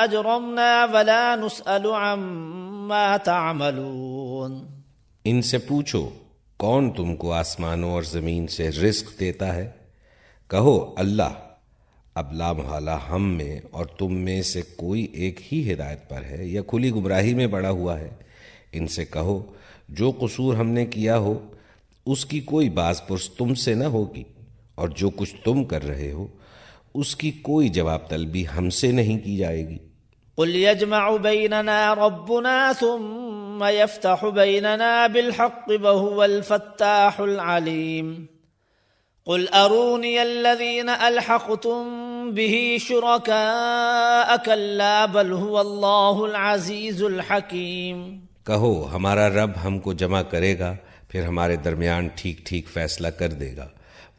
Speaker 1: أجرمنا ولا نسأل عما تعملون۔
Speaker 2: ان سے پوچھو کون تم کو آسمانوں اور زمین سے رزق دیتا ہے؟ کہو اللہ۔ اب لا محالہ ہم میں اور تم میں سے کوئی ایک ہی ہدایت پر ہے یا کھلی گمراہی میں پڑا ہوا ہے۔ ان سے کہو جو قصور ہم نے کیا ہو اس کی کوئی باز پرس تم سے نہ ہوگی، اور جو کچھ تم کر رہے ہو اس کی کوئی جواب طلبی ہم سے نہیں کی جائے گی۔
Speaker 1: قل يجمع بيننا ربنا ثم يفتح بيننا بالحق وهو الفتاح العليم قل أروني الذين ألحقتم به شركاء كلا بل هو الله العزيز الحكيم۔
Speaker 2: کہو ہمارا رب ہم کو جمع کرے گا، پھر ہمارے درمیان ٹھیک ٹھیک فیصلہ کر دے گا۔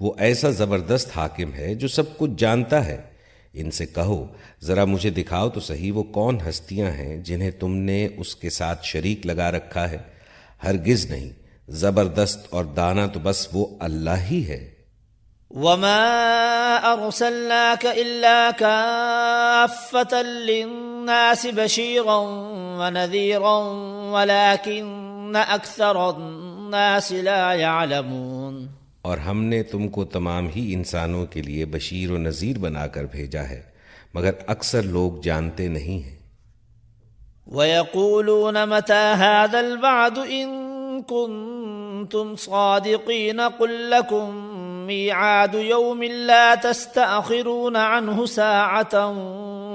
Speaker 2: وہ ایسا زبردست حاکم ہے جو سب کچھ جانتا ہے۔ ان سے کہو ذرا مجھے دکھاؤ تو صحیح وہ کون ہستیاں ہیں جنہیں تم نے اس کے ساتھ شریک لگا رکھا ہے۔ ہرگز نہیں، زبردست اور دانا تو بس وہ اللہ ہی ہے۔
Speaker 1: وما أرسلناك إلا كافة للناس بشيرا ونذيرا ولكن أكثر الناس لا يعلمون۔
Speaker 2: اور ہم نے تم کو تمام ہی انسانوں کے لیے بشیر و نذیر بنا کر بھیجا ہے، مگر اکثر لوگ جانتے نہیں ہیں۔
Speaker 1: وَيَقُولُونَ مَتَى هَذَا الْوَعْدُ إِن كُنتُمْ صَادِقِينَ قُل لَّكُم مِّيعَادُ يَوْمٍ لَّا تَسْتَأْخِرُونَ عَنْهُ سَاعَةً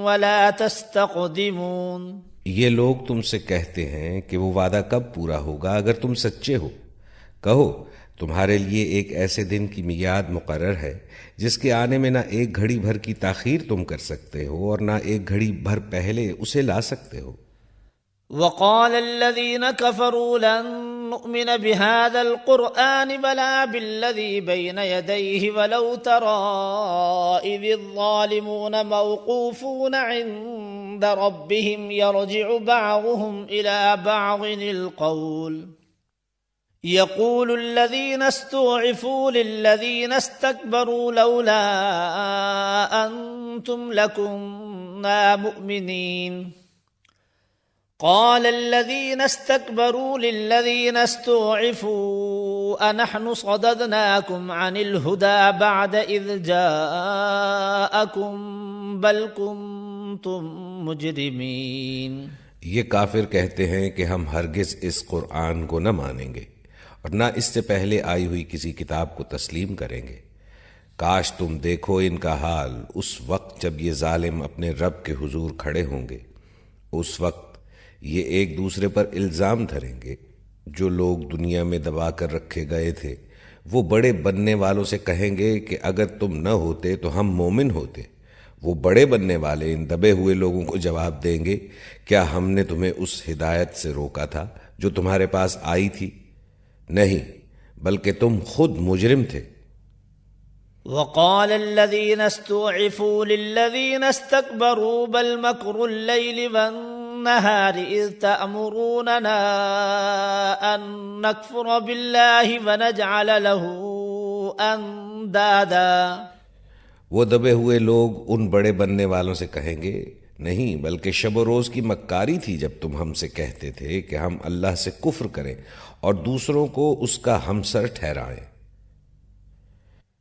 Speaker 1: وَلَا تَسْتَقْدِمُونَ۔
Speaker 2: یہ لوگ تم سے کہتے ہیں کہ وہ وعدہ کب پورا ہوگا اگر تم سچے ہو۔ کہو تمہارے لیے ایک ایسے دن کی میعاد مقرر ہے جس کے آنے میں نہ ایک گھڑی بھر کی تاخیر تم کر سکتے ہو اور نہ ایک گھڑی بھر پہلے اسے لا سکتے ہو۔
Speaker 1: وقال الذين كفروا لن نؤمن بهذا القرآن بلى بالذي بين يديه ولو ترى إذ الظالمون موقوفون عند ربهم يرجع بعضهم إلى بعض القول يقول الذين استضعفوا للذين استكبروا لولا أنتم لكنا مؤمنين قال الذين استكبروا للذين استضعفوا أنحن صددناكم عن الهدى بعد إذ جاءكم بل كنتم مجرمين۔
Speaker 2: یہ کافر کہتے ہیں کہ ہم ہرگز اس قرآن کو نہ مانیں گے اور نہ اس سے پہلے آئی ہوئی کسی کتاب کو تسلیم کریں گے۔ کاش تم دیکھو ان کا حال اس وقت جب یہ ظالم اپنے رب کے حضور کھڑے ہوں گے۔ اس وقت یہ ایک دوسرے پر الزام دھریں گے۔ جو لوگ دنیا میں دبا کر رکھے گئے تھے وہ بڑے بننے والوں سے کہیں گے کہ اگر تم نہ ہوتے تو ہم مومن ہوتے۔ وہ بڑے بننے والے ان دبے ہوئے لوگوں کو جواب دیں گے، کیا ہم نے تمہیں اس ہدایت سے روکا تھا جو تمہارے پاس آئی تھی؟ نہیں، بلکہ تم خود مجرم تھے۔
Speaker 1: وقال الذين استضعفوا للذين استكبروا بل مكر الليل والنهار إذ تأمروننا أن نكفر بالله ونجعل له أندادا۔
Speaker 2: وہ دبے ہوئے لوگ ان بڑے بننے والوں سے کہیں گے، نہیں بلکہ شب و روز کی مکاری تھی جب تم ہم سے کہتے تھے کہ ہم اللہ سے کفر کریں اور دوسروں کو اس کا ہمسر ٹھہرائیں۔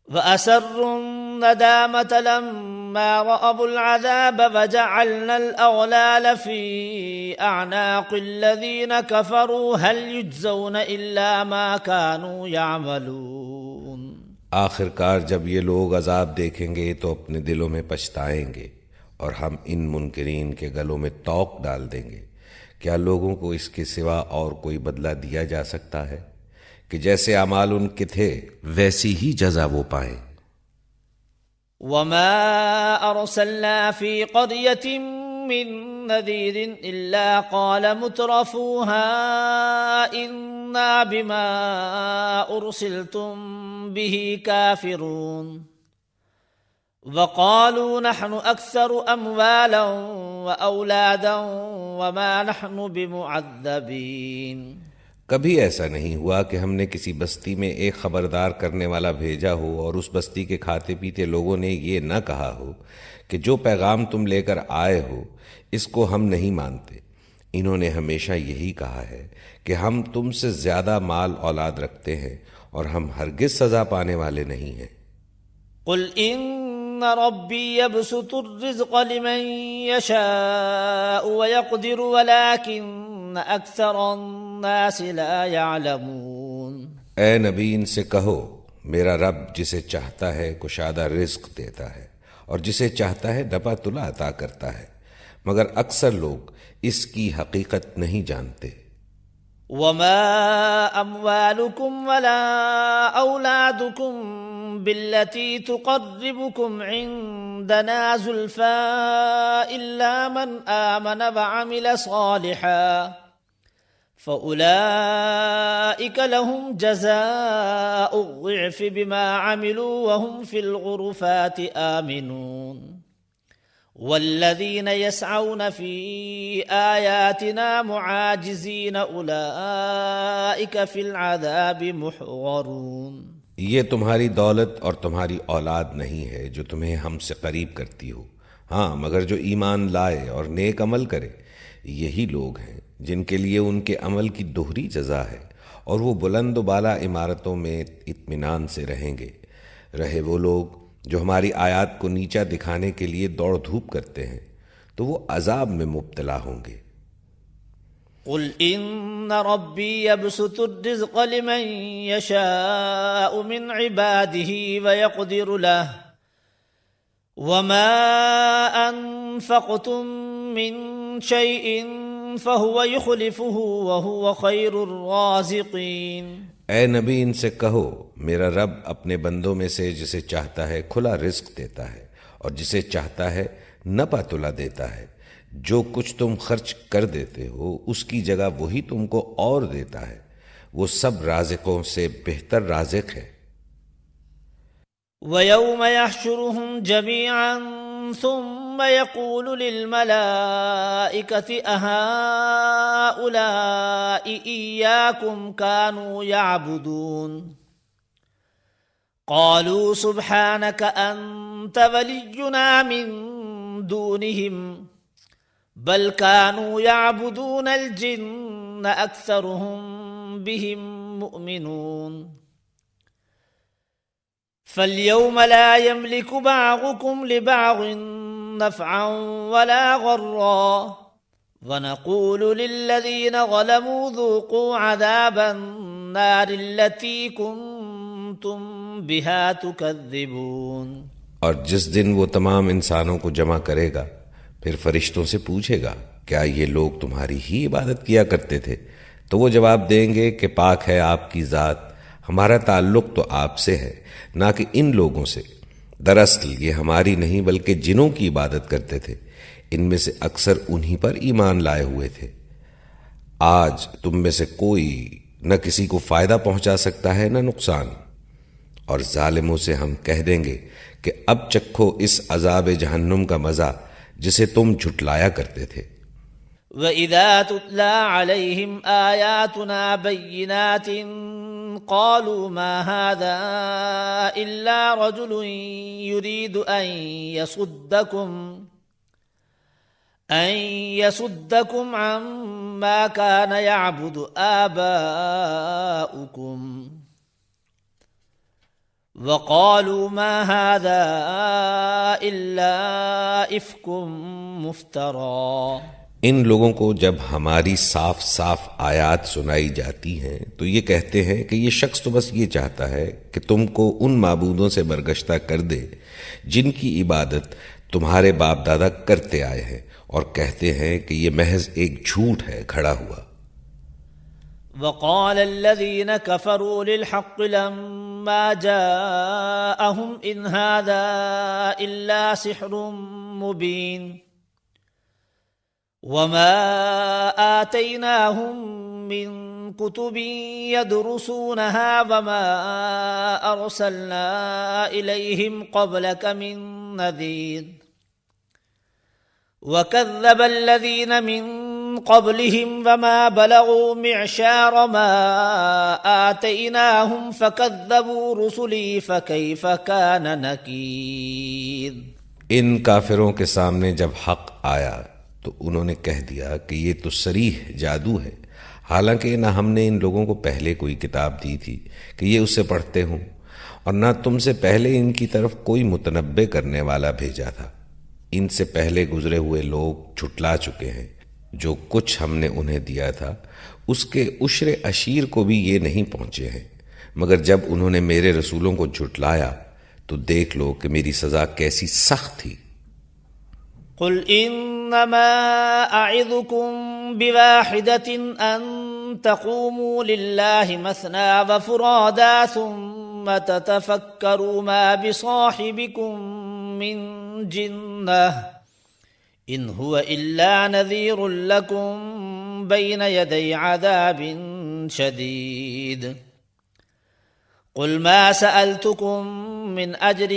Speaker 1: وَأَسَرُّوا النَّدَامَةَ لَمَّا رَأَوُا الْعَذَابَ وَجَعَلْنَا الْأَغْلَالَ فِي أَعْنَاقِ الَّذِينَ كَفَرُوا هَلْ يُجْزَوْنَ إِلَّا مَا كَانُوا يَعْمَلُونَ۔
Speaker 2: آخر کار جب یہ لوگ عذاب دیکھیں گے تو اپنے دلوں میں پچھتائیں گے اور ہم ان منکرین کے گلوں میں طوق ڈال دیں گے۔ کیا لوگوں کو اس کے سوا اور کوئی بدلہ دیا جا سکتا ہے کہ جیسے اعمال ان کے تھے ویسی ہی جزا وہ پائیں۔
Speaker 1: وَمَا أَرْسَلْنَا فِي قَرْيَةٍ مِّن نَّذِيرٍ إِلَّا قَالَ مُتْرَفُوهَا إِنَّا بِمَا أُرْسِلْتُم بِهِ كَافِرُونَ وَقَالُوا نَحْنُ أَكْثَرُ أَمْوَالًا وَأَوْلَادًا وَمَا نَحْنُ بِمُعَذَّبِينَ۔
Speaker 2: کبھی ایسا نہیں ہوا کہ ہم نے کسی بستی میں ایک خبردار کرنے والا بھیجا ہو اور اس بستی کے کھاتے پیتے لوگوں نے یہ نہ کہا ہو کہ جو پیغام تم لے کر آئے ہو اس کو ہم نہیں مانتے۔ انہوں نے ہمیشہ یہی کہا ہے کہ ہم تم سے زیادہ مال اولاد رکھتے ہیں اور ہم ہرگز سزا پانے والے نہیں ہیں۔
Speaker 1: قل ان ربی یبسط الرزق لمن یشاء ویقدر ولکن اکثر الناس لا يعلمون۔
Speaker 2: اے نبی ان سے کہو میرا رب جسے چاہتا ہے کشادہ رزق دیتا ہے اور جسے چاہتا ہے نپا تلا عطا کرتا ہے، مگر اکثر لوگ اس کی حقیقت نہیں جانتے۔
Speaker 1: وما اموالکم ولا اولادکم بالتي تقربكم عندنا زلفى إلا من آمن وعمل صالحا فأولئك لهم جزاء الضعف بما عملوا وهم في الغرفات آمنون والذين يسعون في آياتنا معاجزين أولئك في العذاب محضرون۔
Speaker 2: یہ تمہاری دولت اور تمہاری اولاد نہیں ہے جو تمہیں ہم سے قریب کرتی ہو، ہاں مگر جو ایمان لائے اور نیک عمل کرے، یہی لوگ ہیں جن کے لیے ان کے عمل کی دوہری جزا ہے اور وہ بلند و بالا عمارتوں میں اطمینان سے رہیں گے۔ رہے وہ لوگ جو ہماری آیات کو نیچا دکھانے کے لیے دوڑ دھوپ کرتے ہیں تو وہ عذاب میں مبتلا ہوں گے۔
Speaker 1: قل ان ربی یبسط الرزق لمن یشاء من عباده ویقدر له وما انفقتم من شیء فهو يخلفه وهو خیر الرازقین۔
Speaker 2: اے نبی ان سے کہو میرا رب اپنے بندوں میں سے جسے چاہتا ہے کھلا رزق دیتا ہے اور جسے چاہتا ہے نپا تلا دیتا ہے۔ جو کچھ تم خرچ کر دیتے ہو اس کی جگہ وہی تم کو اور دیتا ہے، وہ سب رازقوں سے بہتر رازق ہے۔
Speaker 1: وَيَوْمَ يَحْشُرُهُمْ جَمِيعًا ثُمَّ يَقُولُ لِلْمَلَائِكَةِ أَهَؤُلَاءِ إِيَّاكُمْ كَانُوا يَعْبُدُونَ قَالُوا سُبْحَانَكَ أَنْتَ وَلِيُّنَا مِنْ دُونِهِمْ بل كانوا يعبدون الجن أكثرهم بهم مؤمنون فاليوم لا يملك بعضكم لبعض نفعا ولا ضرا ونقول للذين ظلموا ذوقوا عذاب النار التي كنتم بها تكذبون۔
Speaker 2: اور جس دن وہ تمام انسانوں کو جمع کرے گا پھر فرشتوں سے پوچھے گا کیا یہ لوگ تمہاری ہی عبادت کیا کرتے تھے؟ تو وہ جواب دیں گے کہ پاک ہے آپ کی ذات، ہمارا تعلق تو آپ سے ہے نہ کہ ان لوگوں سے۔ دراصل یہ ہماری نہیں بلکہ جنوں کی عبادت کرتے تھے، ان میں سے اکثر انہی پر ایمان لائے ہوئے تھے۔ آج تم میں سے کوئی نہ کسی کو فائدہ پہنچا سکتا ہے نہ نقصان، اور ظالموں سے ہم کہہ دیں گے کہ اب چکھو اس عذاب جہنم کا مزہ جسے تم جھٹلایا کرتے تھے۔
Speaker 1: وَإِذَا تُتْلَى عَلَيْهِمْ آيَاتُنَا بَيِّنَاتٍ قَالُوا مَا هَذَا إِلَّا رَجُلٌ يُرِيدُ أَن يَصُدَّكُمْ عَمَّا كَانَ يَعْبُدُ آبَاؤُكُمْ وَقَالُوا مَا هَذَا إِلَّا إِفْكٌ مُفْتَرًى۔
Speaker 2: ان لوگوں کو جب ہماری صاف صاف آیات سنائی جاتی ہیں تو یہ کہتے ہیں کہ یہ شخص تو بس یہ چاہتا ہے کہ تم کو ان معبودوں سے برگشتہ کر دے جن کی عبادت تمہارے باپ دادا کرتے آئے ہیں، اور کہتے ہیں کہ یہ محض ایک جھوٹ ہے کھڑا ہوا۔
Speaker 1: وقال الذين كفروا للحق لما جاءهم إن هذا إلا سحر مبين وما آتيناهم من كتب يدرسونها وما أرسلنا إليهم قبلك من نذير وكذب الذين من قبلهم وما بلغوا معشار ما آتيناهم فكذبوا رسلي فكيف كان نكير۔
Speaker 2: ان کافروں کے سامنے جب حق آیا تو انہوں نے کہہ دیا کہ یہ تو صریح جادو ہے، حالانکہ نہ ہم نے ان لوگوں کو پہلے کوئی کتاب دی تھی کہ یہ اسے پڑھتے ہوں، اور نہ تم سے پہلے ان کی طرف کوئی متنبع کرنے والا بھیجا تھا۔ ان سے پہلے گزرے ہوئے لوگ جھٹلا چکے ہیں، جو کچھ ہم نے انہیں دیا تھا اس کے عشر عشیر کو بھی یہ نہیں پہنچے ہیں، مگر جب انہوں نے میرے رسولوں کو جھٹلایا تو دیکھ لو کہ میری سزا کیسی سخت تھی۔
Speaker 1: قل انما اعظكم بواحدة ان تقوموا لله مثنى وفرادا ثم تتفكروا ما بصاحبكم من جنة ان هو الا نذير لكم بين يدي عذاب شديد قل ما سألتكم من اجر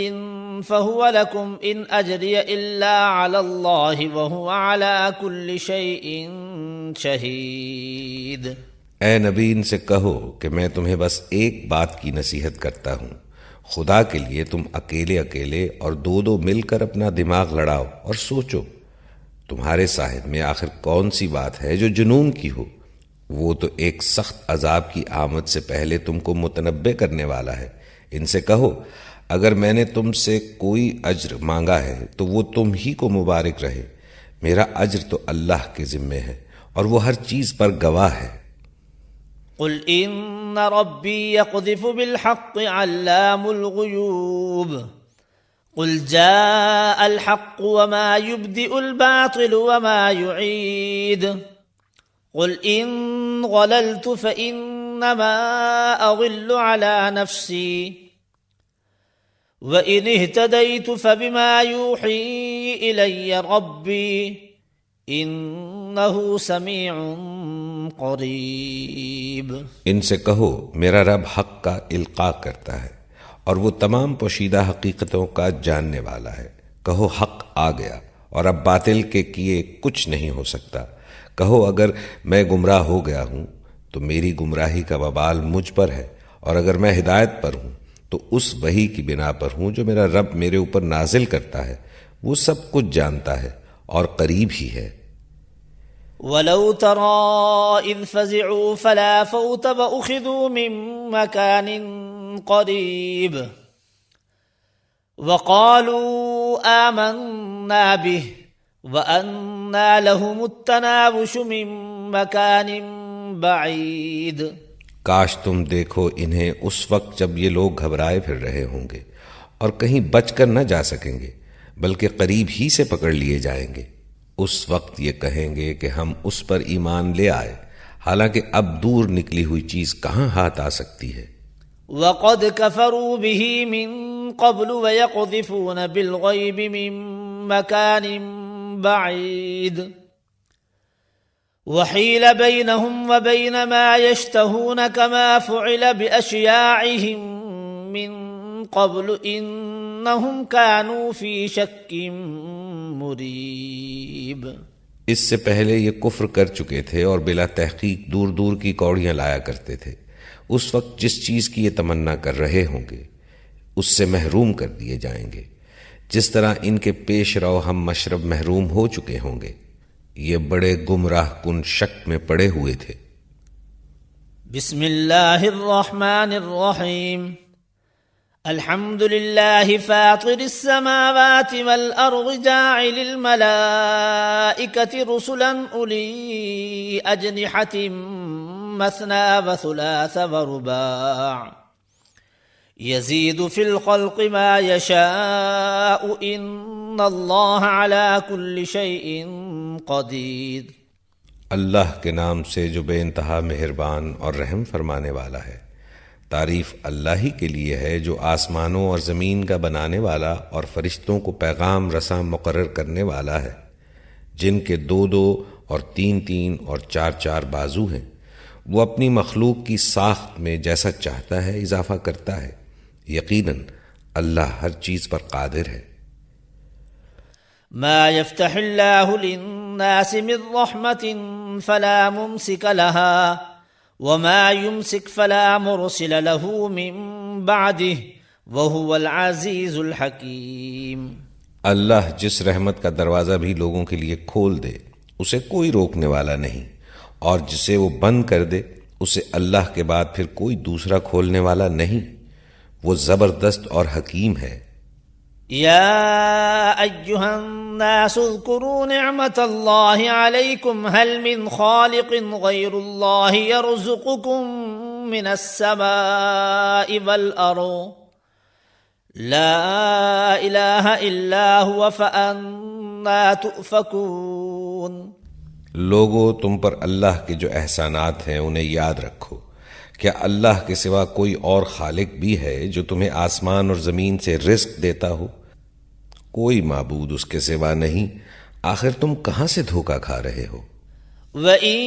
Speaker 1: فهو لكم ان اجري الا على الله وهو على كل شيء شهيد۔
Speaker 2: اے نبی ان سے کہو کہ میں تمہیں بس ایک بات کی نصیحت کرتا ہوں، خدا کے لیے تم اکیلے اکیلے اور دو دو مل کر اپنا دماغ لڑاؤ اور سوچو تمہارے صاحب میں آخر کون سی بات ہے جو جنون کی ہو، وہ تو ایک سخت عذاب کی آمد سے پہلے تم کو متنبع کرنے والا ہے۔ ان سے کہو اگر میں نے تم سے کوئی اجر مانگا ہے تو وہ تم ہی کو مبارک رہے، میرا اجر تو اللہ کے ذمے ہے اور وہ ہر چیز پر گواہ ہے۔
Speaker 1: قل ان ربی یقذف بالحق علام الغیوب قل جاء الحق وما يبدئ الباطل وما يعيد قل ان ضللت فانما اضل على نفسي وَإِنِ اهْتَدَيْتُ فَبِمَا يُوحِي إِلَيَّ رَبِّي إِنَّهُ سَمِيعٌ قَرِيبٌ۔
Speaker 2: ان سے کہو میرا رب حق کا القاء کرتا ہے اور وہ تمام پوشیدہ حقیقتوں کا جاننے والا ہے۔ کہو حق آ گیا اور اب باطل کے کیے کچھ نہیں ہو سکتا۔ کہو اگر میں گمراہ ہو گیا ہوں تو میری گمراہی کا وبال مجھ پر ہے، اور اگر میں ہدایت پر ہوں تو اس وحی کی بنا پر ہوں جو میرا رب میرے اوپر نازل کرتا ہے، وہ سب کچھ جانتا ہے اور قریب ہی ہے۔
Speaker 1: وَلَوْ تَرَى إِذْ فَزِعُوا فَلَا فَوْتَ وَأُخِذُوا مِن مَّكَانٍ قَرِيبٍ وَقَالُوا آمَنَّا بِهِ وَأَنَّىٰ لَهُمُ التَّنَاوُشُ مِن مَّكَانٍ بَعِيدٍ۔
Speaker 2: کاش تم دیکھو انہیں اس وقت جب یہ لوگ گھبرائے پھر رہے ہوں گے اور کہیں بچ کر نہ جا سکیں گے، بلکہ قریب ہی سے پکڑ لیے جائیں گے۔ اس وقت یہ کہیں گے کہ ہم اس پر ایمان لے آئے، حالانکہ اب دور نکلی ہوئی چیز کہاں ہاتھ آ سکتی ہے۔
Speaker 1: وَقَدْ كَفَرُوا بِهِ مِن قَبْلُ وَيَقْذِفُونَ بِالْغَيْبِ مِن مَّكَانٍ بَعِيدٍ وَحِيلَ بَيْنَهُمْ وَبَيْنَ مَا يَشْتَهُونَ كَمَا فُعِلَ بِأَشْيَاعِهِمْ مِن قَبْلُ إِنَّهُمْ كَانُوا فِي شَكٍّ مُّرِيبٍ۔
Speaker 2: اس سے پہلے یہ کفر کر چکے تھے اور بلا تحقیق دور دور کی کوڑیاں لایا کرتے تھے۔ اس وقت جس چیز کی یہ تمنا کر رہے ہوں گے اس سے محروم کر دیے جائیں گے، جس طرح ان کے پیش رو ہم مشرب محروم ہو چکے ہوں گے۔ یہ بڑے گمراہ کن شک میں پڑے ہوئے تھے۔
Speaker 1: بسم اللہ الرحمن الرحیم الحمد للہ فاطر السماوات والارض جاعل الملائکۃ رسلا اولی اجنحۃ مثنى وثلاث ورباع يزيد في الخلق ما يشاء إن الله على كل شيء قدير۔
Speaker 2: اللہ کے نام سے جو بے انتہا مہربان اور رحم فرمانے والا ہے۔ تعریف اللہ ہی کے لیے ہے جو آسمانوں اور زمین کا بنانے والا اور فرشتوں کو پیغام رساں مقرر کرنے والا ہے، جن کے 2 اور 3 اور 4 بازو ہیں۔ وہ اپنی مخلوق کی ساخت میں جیسا چاہتا ہے اضافہ کرتا ہے۔ یقیناً اللہ ہر چیز پر قادر ہے۔
Speaker 1: ما يفتح الله للناس من رحمة فلا ممسك لها وما يمسك فلا مرسل له من بعده وهو العزيز الحكيم۔
Speaker 2: اللہ جس رحمت کا دروازہ بھی لوگوں کے لیے کھول دے اسے کوئی روکنے والا نہیں، اور جسے وہ بند کر دے اسے اللہ کے بعد پھر کوئی دوسرا کھولنے والا نہیں۔ وہ زبردست اور حکیم ہے۔
Speaker 1: یا ایہا الناس اذکروا نعمت اللہ علیکم هل من خالق غیر اللہ یرزقکم من السماء والارض لا الہ الا هو فأنا تؤفکون۔
Speaker 2: لوگوں تم پر اللہ کے جو احسانات ہیں انہیں یاد رکھو۔ کیا اللہ کے سوا کوئی اور خالق بھی ہے جو تمہیں آسمان اور زمین سے رزق دیتا ہو؟ کوئی معبود اس کے سوا نہیں، آخر تم کہاں سے دھوکہ کھا رہے ہو؟
Speaker 1: وَإِن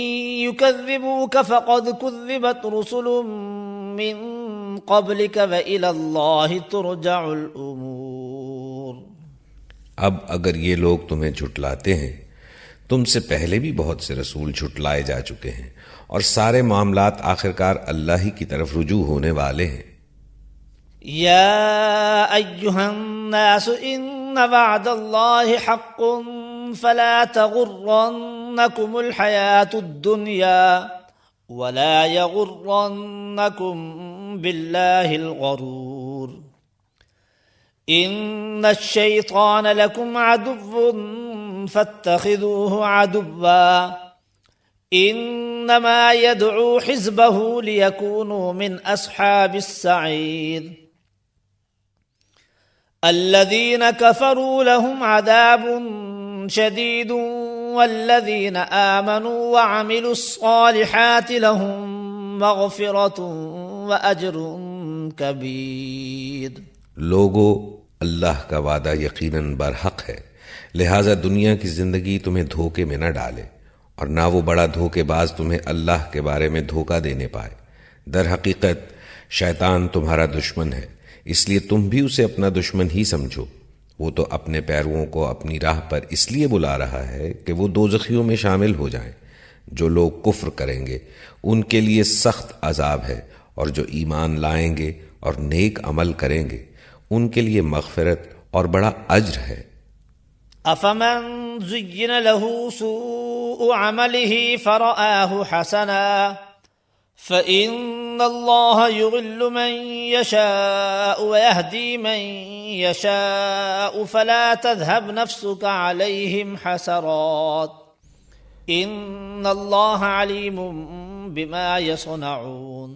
Speaker 1: يُكَذِّبُوكَ فَقَدْ كُذِّبَتْ رُسُلٌ مِّن قَبْلِكَ وَإِلَى اللَّهِ تُرْجَعُ الْأُمُورُ۔
Speaker 2: اب اگر یہ لوگ تمہیں جھٹلاتے ہیں، تم سے پہلے بھی بہت سے رسول جھٹلائے جا چکے ہیں، اور سارے معاملات آخرکار اللہ ہی کی طرف رجوع ہونے والے ہیں۔
Speaker 1: یا ایہا الناس ان وعد اللہ حق فلا تغرنکم الحیاة الدنیا ولا یغرنکم باللہ الغرور۔ ان الشیطان لکم عدو فاتخذوه عدوا انما يدعو حزبه ليكونوا من اصحاب السعير۔ الذين كفروا لهم عذاب شديد والذين آمنوا وعملوا الصالحات لهم مغفرة وأجر كبير۔
Speaker 2: لوگو اللہ کا وعدہ یقیناً برحق ہے، لہٰذا دنیا کی زندگی تمہیں دھوکے میں نہ ڈالے، اور نہ وہ بڑا دھوکے باز تمہیں اللہ کے بارے میں دھوکہ دینے پائے۔ در حقیقت شیطان تمہارا دشمن ہے، اس لیے تم بھی اسے اپنا دشمن ہی سمجھو۔ وہ تو اپنے پیرووں کو اپنی راہ پر اس لیے بلا رہا ہے کہ وہ دوزخیوں میں شامل ہو جائیں۔ جو لوگ کفر کریں گے ان کے لیے سخت عذاب ہے، اور جو ایمان لائیں گے اور نیک عمل کریں گے ان کے لیے مغفرت اور بڑا اجر ہے۔
Speaker 1: افمن زین له سوء عمله فرآه حسنا فإن الله يضل من يشاء ويهدي من يشاء فلا تذهب نفسك عليهم حسرات إن الله عليم بما يصنعون۔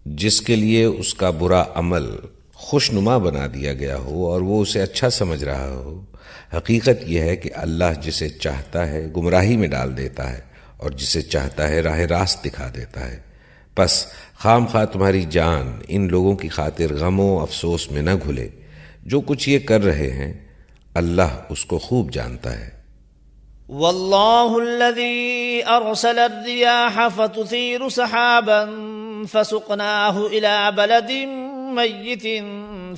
Speaker 2: جس کے لیے اس کا برا عمل خوشنما بنا دیا گیا ہو اور وہ اسے اچھا سمجھ رہا ہو، حقیقت یہ ہے کہ اللہ جسے چاہتا ہے گمراہی میں ڈال دیتا ہے اور جسے چاہتا ہے راہ راست دکھا دیتا ہے۔ پس خام خواہ تمہاری جان ان لوگوں کی خاطر غم و افسوس میں نہ گھلے، جو کچھ یہ کر رہے ہیں اللہ اس کو خوب جانتا ہے۔
Speaker 1: والله الذي أرسل الرياح فتثير سحابا فسقناه إلى بلد ميت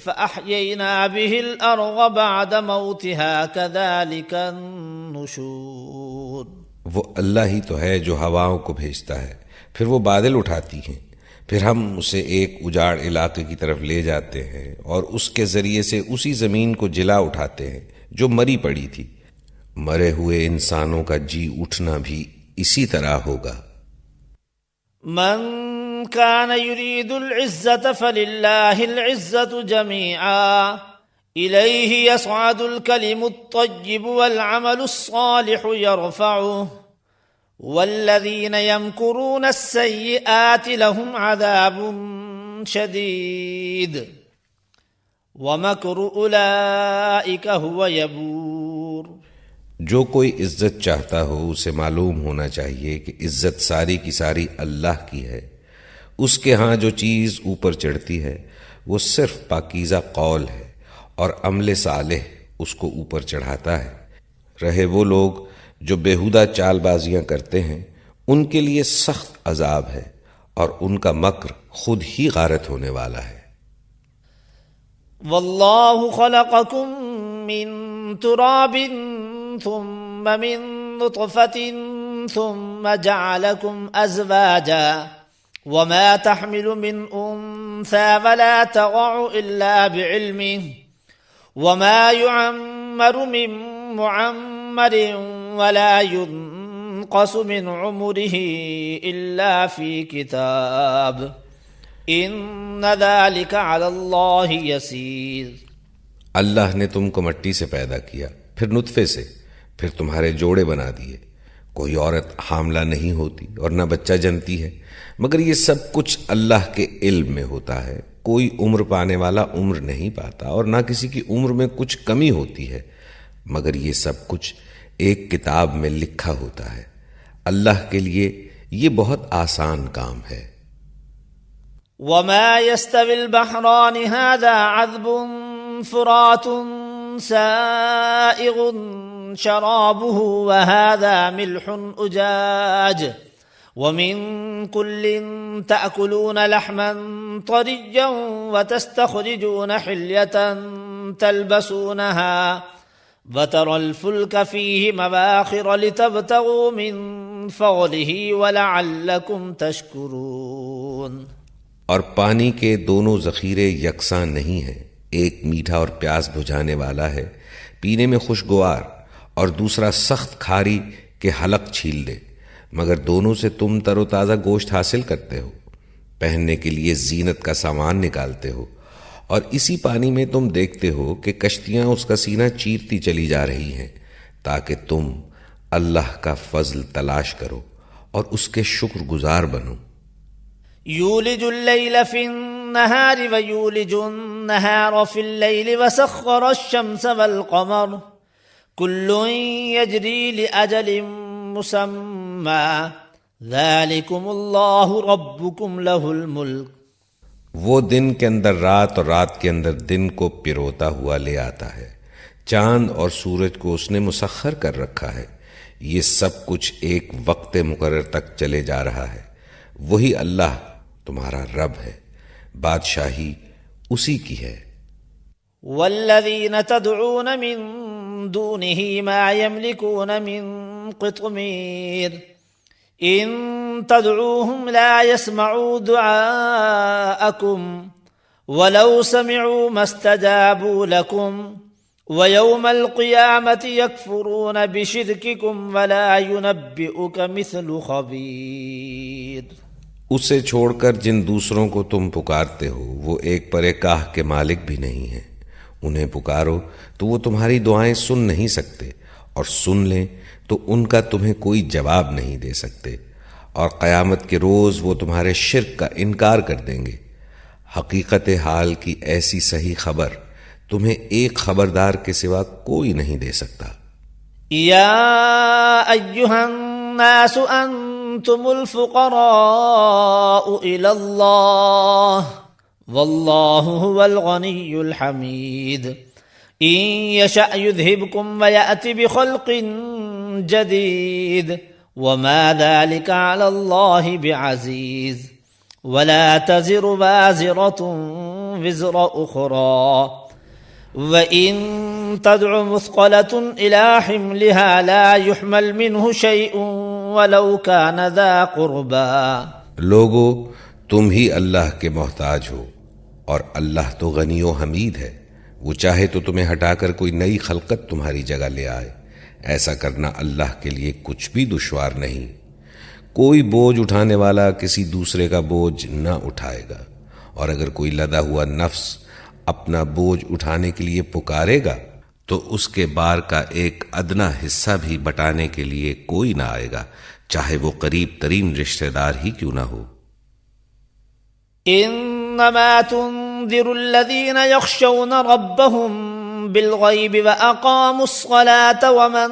Speaker 1: فأحيينا به الأرض بعد موتها كذلك النشور۔
Speaker 2: وہ اللہ ہی تو ہے جو ہواؤں کو بھیجتا ہے، پھر وہ بادل اٹھاتی ہیں، پھر ہم اسے ایک اجاڑ علاقے کی طرف لے جاتے ہیں اور اس کے ذریعے سے اسی زمین کو جلا اٹھاتے ہیں جو مری پڑی تھی۔ مرے ہوئے انسانوں کا جی اٹھنا بھی اسی طرح ہوگا۔
Speaker 1: من كان يريد العزة فلله العزة جميعا إليه يصعد الكلم الطيب والعمل الصالح يرفعه والذين يمكرون السيئات لهم عذاب شديد ومكر أولئك هو يبور۔
Speaker 2: جو کوئی عزت چاہتا ہو اسے معلوم ہونا چاہیے کہ عزت ساری کی ساری اللہ کی ہے۔ اس کے ہاں جو چیز اوپر چڑھتی ہے وہ صرف پاکیزہ قول ہے اور عمل صالح اس کو اوپر چڑھاتا ہے۔ رہے وہ لوگ جو بیہودہ چال بازیاں کرتے ہیں ان کے لیے سخت عذاب ہے اور ان کا مکر خود ہی غارت ہونے والا ہے۔
Speaker 1: واللہ خلقکم من تراب ثم من نطفة ثم جعلكم أزواجا وما تحمل من أنثى ولا تضع إلا بعلمه وما يعمر من معمر ولا ينقص من عمره إلا في كتاب إن ذلك على الله يسير۔
Speaker 2: اللہ نے تم کو مٹی سے پیدا کیا، پھر نطفے سے، پھر تمہارے جوڑے بنا دیے۔ کوئی عورت حاملہ نہیں ہوتی اور نہ بچہ جنتی ہے، مگر یہ سب کچھ اللہ کے علم میں ہوتا ہے۔ کوئی عمر پانے والا عمر نہیں پاتا اور نہ کسی کی عمر میں کچھ کمی ہوتی ہے، مگر یہ سب کچھ ایک کتاب میں لکھا ہوتا ہے۔ اللہ کے لیے یہ بہت آسان کام ہے۔
Speaker 1: وما يستوي البحران هذا عذب فرات سائغ شرابه وهذا ملح أجاج ومن كل تأكلون لحما طريا وتستخرجون حلية تلبسونها وترى الفلك فيه مواخر لتبتغوا من فضله ولعلكم تشكرون۔
Speaker 2: اور پانی کے دونوں ذخیرے یکساں نہیں ہیں، ایک میٹھا اور پیاس بجھانے والا ہے، پینے میں خوشگوار، اور دوسرا سخت کھاری کہ حلق چھیل دے، مگر دونوں سے تم تر و تازہ گوشت حاصل کرتے ہو، پہننے کے لیے زینت کا سامان نکالتے ہو، اور اسی پانی میں تم دیکھتے ہو کہ کشتیاں اس کا سینہ چیرتی چلی جا رہی ہیں تاکہ تم اللہ کا فضل تلاش کرو اور اس کے شکر گزار بنو۔
Speaker 1: یولج اللیل فی النہار ویولج النہار فی اللیل وسخر الشمس والقمر کل یجری لأجل مسمى ذالکم اللہ ربکم لہ الملک۔
Speaker 2: وہ دن کے اندر رات اور رات کے اندر دن کو پروتا ہوا لے آتا ہے، چاند اور سورج کو اس نے مسخر کر رکھا ہے، یہ سب کچھ ایک وقت مقرر تک چلے جا رہا ہے۔ وہی اللہ تمہارا رب ہے، بادشاہی اسی کی ہے۔
Speaker 1: والذین تدعون من دونه ما يملكون من قطمیر ان تدعوهم لا يسمعوا دعاءكم ولو سمعوا ما استجابوا لكم ويوم القيامة يكفرون بشرككم ولا ينبئك مثل خبير۔
Speaker 2: اسے چھوڑ کر جن دوسروں کو تم پکارتے ہو وہ ایک پرکاہ کے مالک بھی نہیں ہیں، انہیں پکارو تو وہ تمہاری دعائیں سن نہیں سکتے، اور سن لیں تو ان کا تمہیں کوئی جواب نہیں دے سکتے، اور قیامت کے روز وہ تمہارے شرک کا انکار کر دیں گے۔ حقیقت حال کی ایسی صحیح خبر تمہیں ایک خبردار کے سوا کوئی نہیں دے سکتا۔
Speaker 1: یا ایھا الناس انتم الفقراء الی اللہ واللہ هو الغنی الحمید ان یشأ یذھبکم ویأت بخلق جدید وما ذلك على الله بعزیز ولا تزر وازرة وزر أخرى وإن تدع مثقلة إلى حملها لا يحمل منه شيء ولو كان ذا قربى۔
Speaker 2: لوگو تم ہی اللہ کے محتاج ہو اور اللہ تو غنی و حمید ہے، وہ چاہے تو تمہیں ہٹا کر کوئی نئی خلقت تمہاری جگہ لے آئے، ایسا کرنا اللہ کے لیے کچھ بھی دشوار نہیں۔ کوئی بوجھ اٹھانے والا کسی دوسرے کا بوجھ نہ اٹھائے گا، اور اگر کوئی لدا ہوا نفس اپنا بوجھ اٹھانے کے لیے پکارے گا تو اس کے بار کا ایک ادنا حصہ بھی بٹانے کے لیے کوئی نہ آئے گا، چاہے وہ قریب ترین رشتہ دار ہی کیوں نہ ہو۔
Speaker 1: انما تنذر الذین یخشون ربهم بالغیب واقاموا الصلاة ومن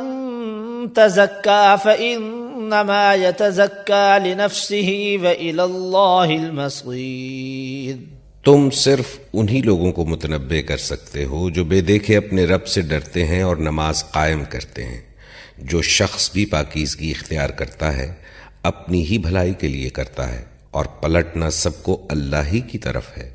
Speaker 1: تزکا فانما یتزکا لنفسه وإلی اللہ المصیر۔
Speaker 2: تم صرف انہی لوگوں کو متنبع کر سکتے ہو جو بے دیکھے اپنے رب سے ڈرتے ہیں اور نماز قائم کرتے ہیں۔ جو شخص بھی پاکیزگی اختیار کرتا ہے اپنی ہی بھلائی کے لیے کرتا ہے، اور پلٹنا سب کو اللہ ہی کی طرف ہے۔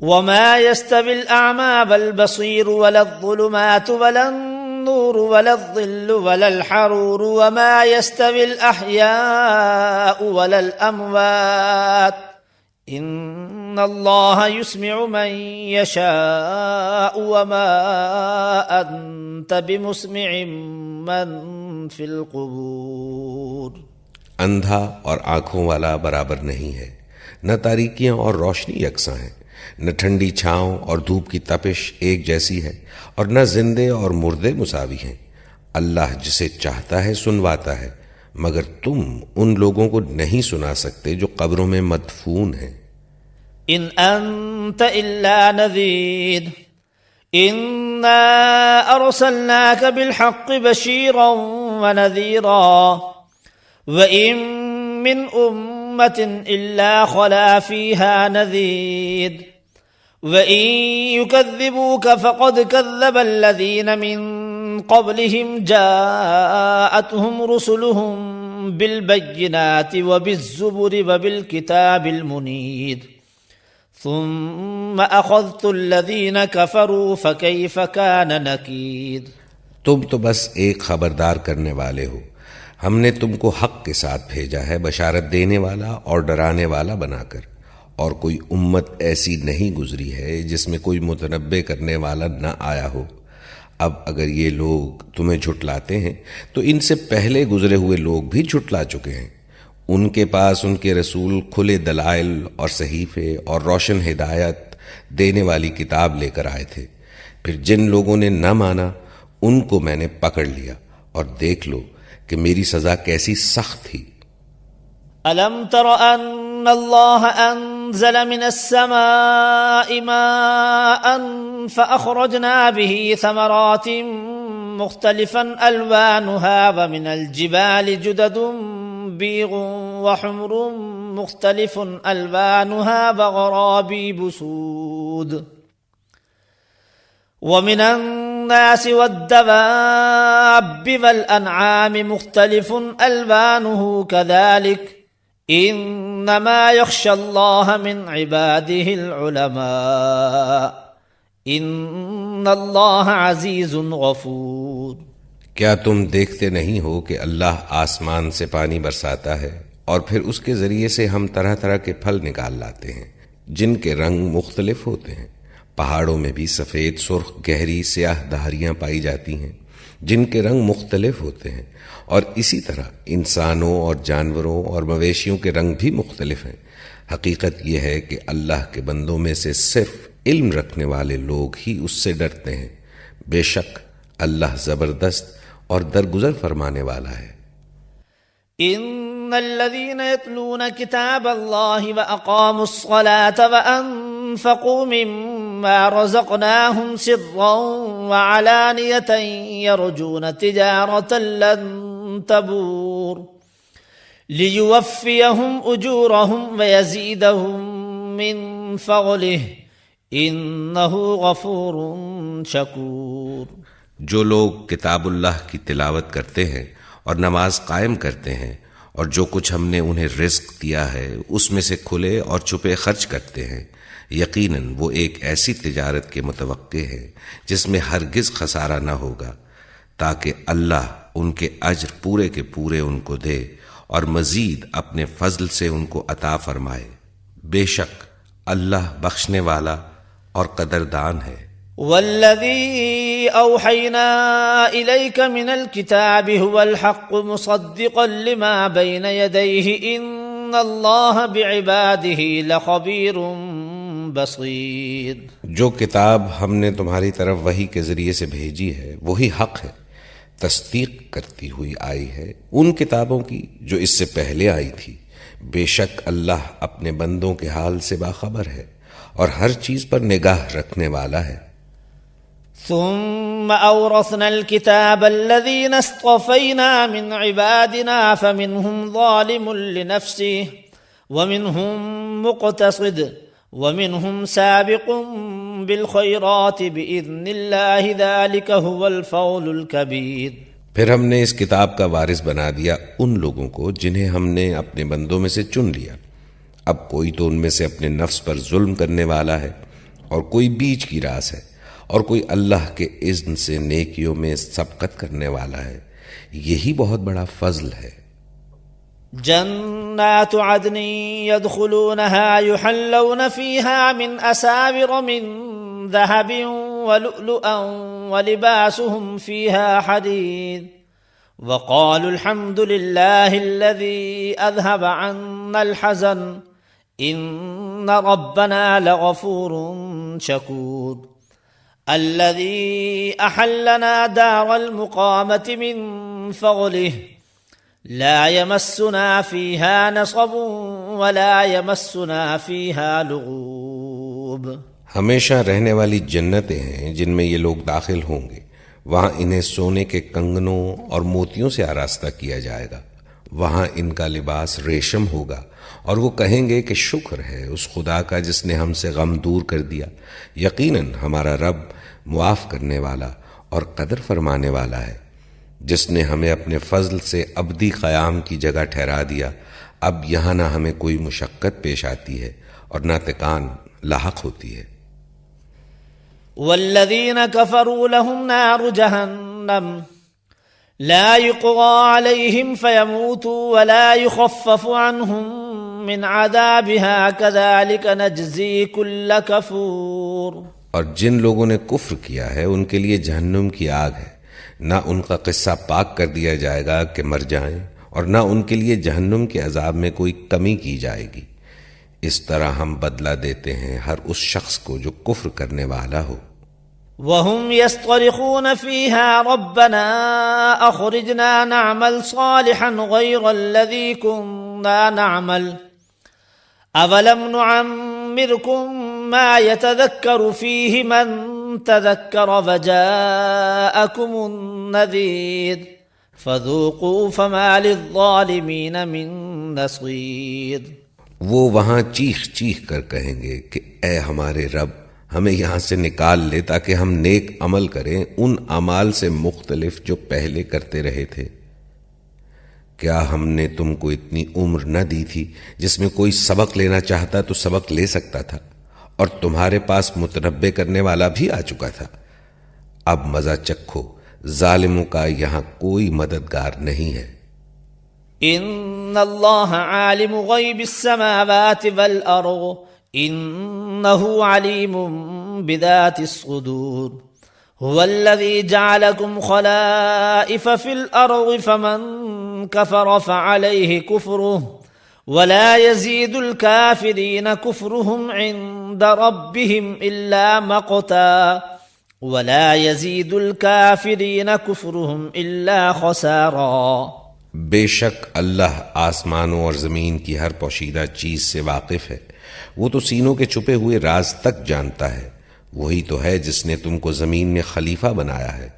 Speaker 1: وما يستوي الأعمى والبصير ولا الظلمات ولا النور ولا الظل ولا الحرور وما يستوي الأحياء ولا الأموات إن الله يسمع من يشاء وما أنت بمسمع من في القبور۔
Speaker 2: اندھا اور آنکھوں والا برابر نہیں ہے، نہ تاریکیاں اور روشنی یکساں ہیں، نہ ٹھنڈی چھاؤں اور دھوپ کی تپش ایک جیسی ہے، اور نہ زندے اور مردے مساوی ہیں۔ اللہ جسے چاہتا ہے سنواتا ہے، مگر تم ان لوگوں کو نہیں سنا سکتے جو قبروں میں مدفون ہیں۔
Speaker 1: ان انت الا نذیر انا ارسلناک بالحق بشیرا ونذیرا وَإِن مِّنْ أُمَّةٍ إِلَّا خَلَا فِيهَا نَذِيرٌ وَإِن يُكَذِّبُوكَ فَقَدْ كَذَّبَ الَّذِينَ مِن قَبْلِهِمْ جَاءَتْهُمْ رُسُلُهُم بِالْبَيِّنَاتِ وَبِالزُّبُرِ وَبِالْكِتَابِ الْمُنِيرِ ثُمَّ أَخَذْتُ الَّذِينَ كَفَرُوا فَكَيْفَ كَانَ نَكِيرٌ۔
Speaker 2: تم تو بس ایک خبردار کرنے والے ہو، ہم نے تم کو حق کے ساتھ بھیجا ہے، بشارت دینے والا اور ڈرانے والا بنا کر، اور کوئی امت ایسی نہیں گزری ہے جس میں کوئی متنبع کرنے والا نہ آیا ہو۔ اب اگر یہ لوگ تمہیں جھٹلاتے ہیں تو ان سے پہلے گزرے ہوئے لوگ بھی جھٹلا چکے ہیں۔ ان کے پاس ان کے رسول کھلے دلائل اور صحیفے اور روشن ہدایت دینے والی کتاب لے کر آئے تھے، پھر جن لوگوں نے نہ مانا ان کو میں نے پکڑ لیا، اور دیکھ لو کہ میری سزا کیسی سخت تھی۔
Speaker 1: ألم تر أن الله أنزل من السماء ماء فأخرجنا به ثمرات مختلفا ألوانها ومن الجبال جدد بيض وحمر مختلف ألوانها وغرابيب سود ومن الناس والدواب والأنعام مختلف ألوانه كذلك انما يخشى الله من عباده العلماء ان اللہ عزیز غفور۔
Speaker 2: کیا تم دیکھتے نہیں ہو کہ اللہ آسمان سے پانی برساتا ہے اور پھر اس کے ذریعے سے ہم طرح طرح کے پھل نکال لاتے ہیں جن کے رنگ مختلف ہوتے ہیں۔ پہاڑوں میں بھی سفید، سرخ، گہری، سیاہ دھاریاں پائی جاتی ہیں جن کے رنگ مختلف ہوتے ہیں، اور اسی طرح انسانوں اور جانوروں اور مویشیوں کے رنگ بھی مختلف ہیں۔ حقیقت یہ ہے کہ اللہ کے بندوں میں سے صرف علم رکھنے والے لوگ ہی اس سے ڈرتے ہیں۔ بے شک اللہ زبردست اور درگزر فرمانے والا ہے۔
Speaker 1: ان الذين يتلون كتاب الله وأقاموا الصلاة وأنفقوا مما رزقناهم سرا وعلانية يرجون تجارة لن تبور ليوفيهم أجورهم ويزيدهم من فضله إنه غفور شكور.
Speaker 2: جو لوگ کتاب اللہ کی تلاوت کرتے ہیں اور نماز قائم کرتے ہیں اور جو کچھ ہم نے انہیں رزق دیا ہے اس میں سے کھلے اور چھپے خرچ کرتے ہیں، یقیناً وہ ایک ایسی تجارت کے متوقع ہے جس میں ہرگز خسارہ نہ ہوگا، تاکہ اللہ ان کے اجر پورے کے پورے ان کو دے اور مزید اپنے فضل سے ان کو عطا فرمائے. بے شک اللہ بخشنے والا اور قدردان ہے.
Speaker 1: والذي أوحينا إليك من الكتاب هو الحق مصدقا لما بين يديه إن الله بعباده لخبير بصير.
Speaker 2: جو کتاب ہم نے تمہاری طرف وحی کے ذریعے سے بھیجی ہے وہی حق ہے، تصدیق کرتی ہوئی آئی ہے ان کتابوں کی جو اس سے پہلے آئی تھی. بے شک اللہ اپنے بندوں کے حال سے باخبر ہے اور ہر چیز پر نگاہ رکھنے والا ہے.
Speaker 1: ثم أورثنا الكتاب الذين اصطفينا من عبادنا فمنهم ظالم لنفسه ومنهم مقتصد ومنهم سابق بالخيرات بإذن الله ذلك هو الفضل الكبير.
Speaker 2: پھر ہم نے اس کتاب کا وارث بنا دیا ان لوگوں کو جنہیں ہم نے اپنے بندوں میں سے چن لیا. اب کوئی تو ان میں سے اپنے نفس پر ظلم کرنے والا ہے اور کوئی بیچ کی راس ہے اور کوئی اللہ کے اذن سے نیکیوں میں سبقت کرنے والا ہے. یہی بہت بڑا فضل ہے.
Speaker 1: جنات عدن يدخلونها يحلون فيها من أساور من ذهب ولؤلؤا ولباسهم فيها حديد وقالوا الحمد لله الذي أذهب عنا الحزن إن ربنا لغفور شكور. الذي أحلنا دار المقامة من فضله لا يمسنا فيها نصب ولا يمسنا فيها لغوب.
Speaker 2: ہمیشہ رہنے والی جنتیں ہیں جن میں یہ لوگ داخل ہوں گے. وہاں انہیں سونے کے کنگنوں اور موتیوں سے آراستہ کیا جائے گا. وہاں ان کا لباس ریشم ہوگا اور وہ کہیں گے کہ شکر ہے اس خدا کا جس نے ہم سے غم دور کر دیا. یقیناً ہمارا رب معاف کرنے والا اور قدر فرمانے والا ہے، جس نے ہمیں اپنے فضل سے ابدی قیام کی جگہ ٹھہرا دیا. اب یہاں نہ ہمیں کوئی مشقت پیش آتی ہے اور نہ تکان لاحق ہوتی ہے.
Speaker 1: والذين كفروا لهم نار جهنم لا يقضى عليهم فيموتوا ولا يخفف عنهم من عذابها كذلك نجزي كل كفور.
Speaker 2: اور جن لوگوں نے کفر کیا ہے ان کے لیے جہنم کی آگ ہے، نہ ان کا قصہ پاک کر دیا جائے گا کہ مر جائیں اور نہ ان کے لیے جہنم کے عذاب میں کوئی کمی کی جائے گی. اس طرح ہم بدلہ دیتے ہیں ہر اس شخص کو جو کفر کرنے والا ہو.
Speaker 1: وهم يصطرخون فيها ربنا أخرجنا نعمل صالحا غير الذي كنا نعمل أولم نعمركم ما يتذكر فيه من تذكر وجاءكم النذير فذوقوا فما للظالمين من نصير.
Speaker 2: وہ وہاں چیخ چیخ کر کہیں گے کہ اے ہمارے رب ہمیں یہاں سے نکال لے تاکہ ہم نیک عمل کریں ان اعمال سے مختلف جو پہلے کرتے رہے تھے. کیا ہم نے تم کو اتنی عمر نہ دی تھی جس میں کوئی سبق لینا چاہتا تو سبق لے سکتا تھا اور تمہارے پاس متنبع کرنے والا بھی آ چکا تھا. اب مزہ چکھو، ظالموں کا یہاں کوئی مددگار نہیں ہے.
Speaker 1: ان اللہ عالم غیب السماوات والارض انه علیم بذات الصدور. هو الذي جعلكم خلائف في الارض فمن كفر فعليه كفره ولا يزيد الكافرين كفرهم عند ربهم إلا مقتا ولا يزيد الكافرين كفرهم إلا خسارا.
Speaker 2: بے شک اللہ آسمانوں اور زمین کی ہر پوشیدہ چیز سے واقف ہے، وہ تو سینوں کے چھپے ہوئے راز تک جانتا ہے۔ وہی تو ہے جس نے تم کو زمین میں خلیفہ بنایا ہے۔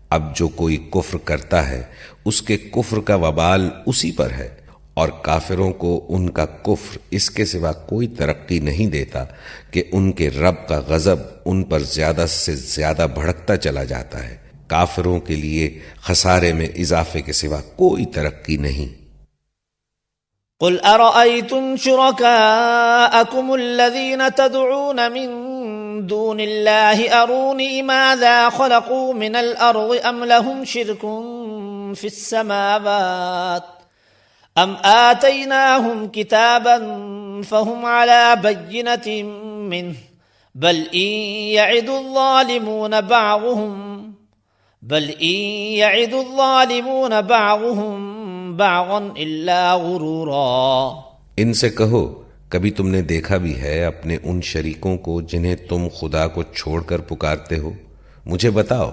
Speaker 2: اب جو کوئی کفر کرتا ہے اس کے کفر کا وبال اسی پر ہے، اور کافروں کو ان کا کفر اس کے سوا کوئی ترقی نہیں دیتا کہ ان کے رب کا غضب ان پر زیادہ سے زیادہ بھڑکتا چلا جاتا ہے۔ کافروں کے لیے خسارے میں اضافے کے سوا کوئی ترقی نہیں۔
Speaker 1: قل ارأيتم شركاءكم الذين تدعون من دون الله أروني ماذا خلقوا من الأرض أم لهم شرك في السماوات أم آتيناهم كتابا فهم على بينة منه بل إن يعد الظالمون بعضهم بعضا إلا غرورا۔
Speaker 2: ان سے کہو کبھی تم نے دیکھا بھی ہے اپنے ان شریکوں کو جنہیں تم خدا کو چھوڑ کر پکارتے ہو؟ مجھے بتاؤ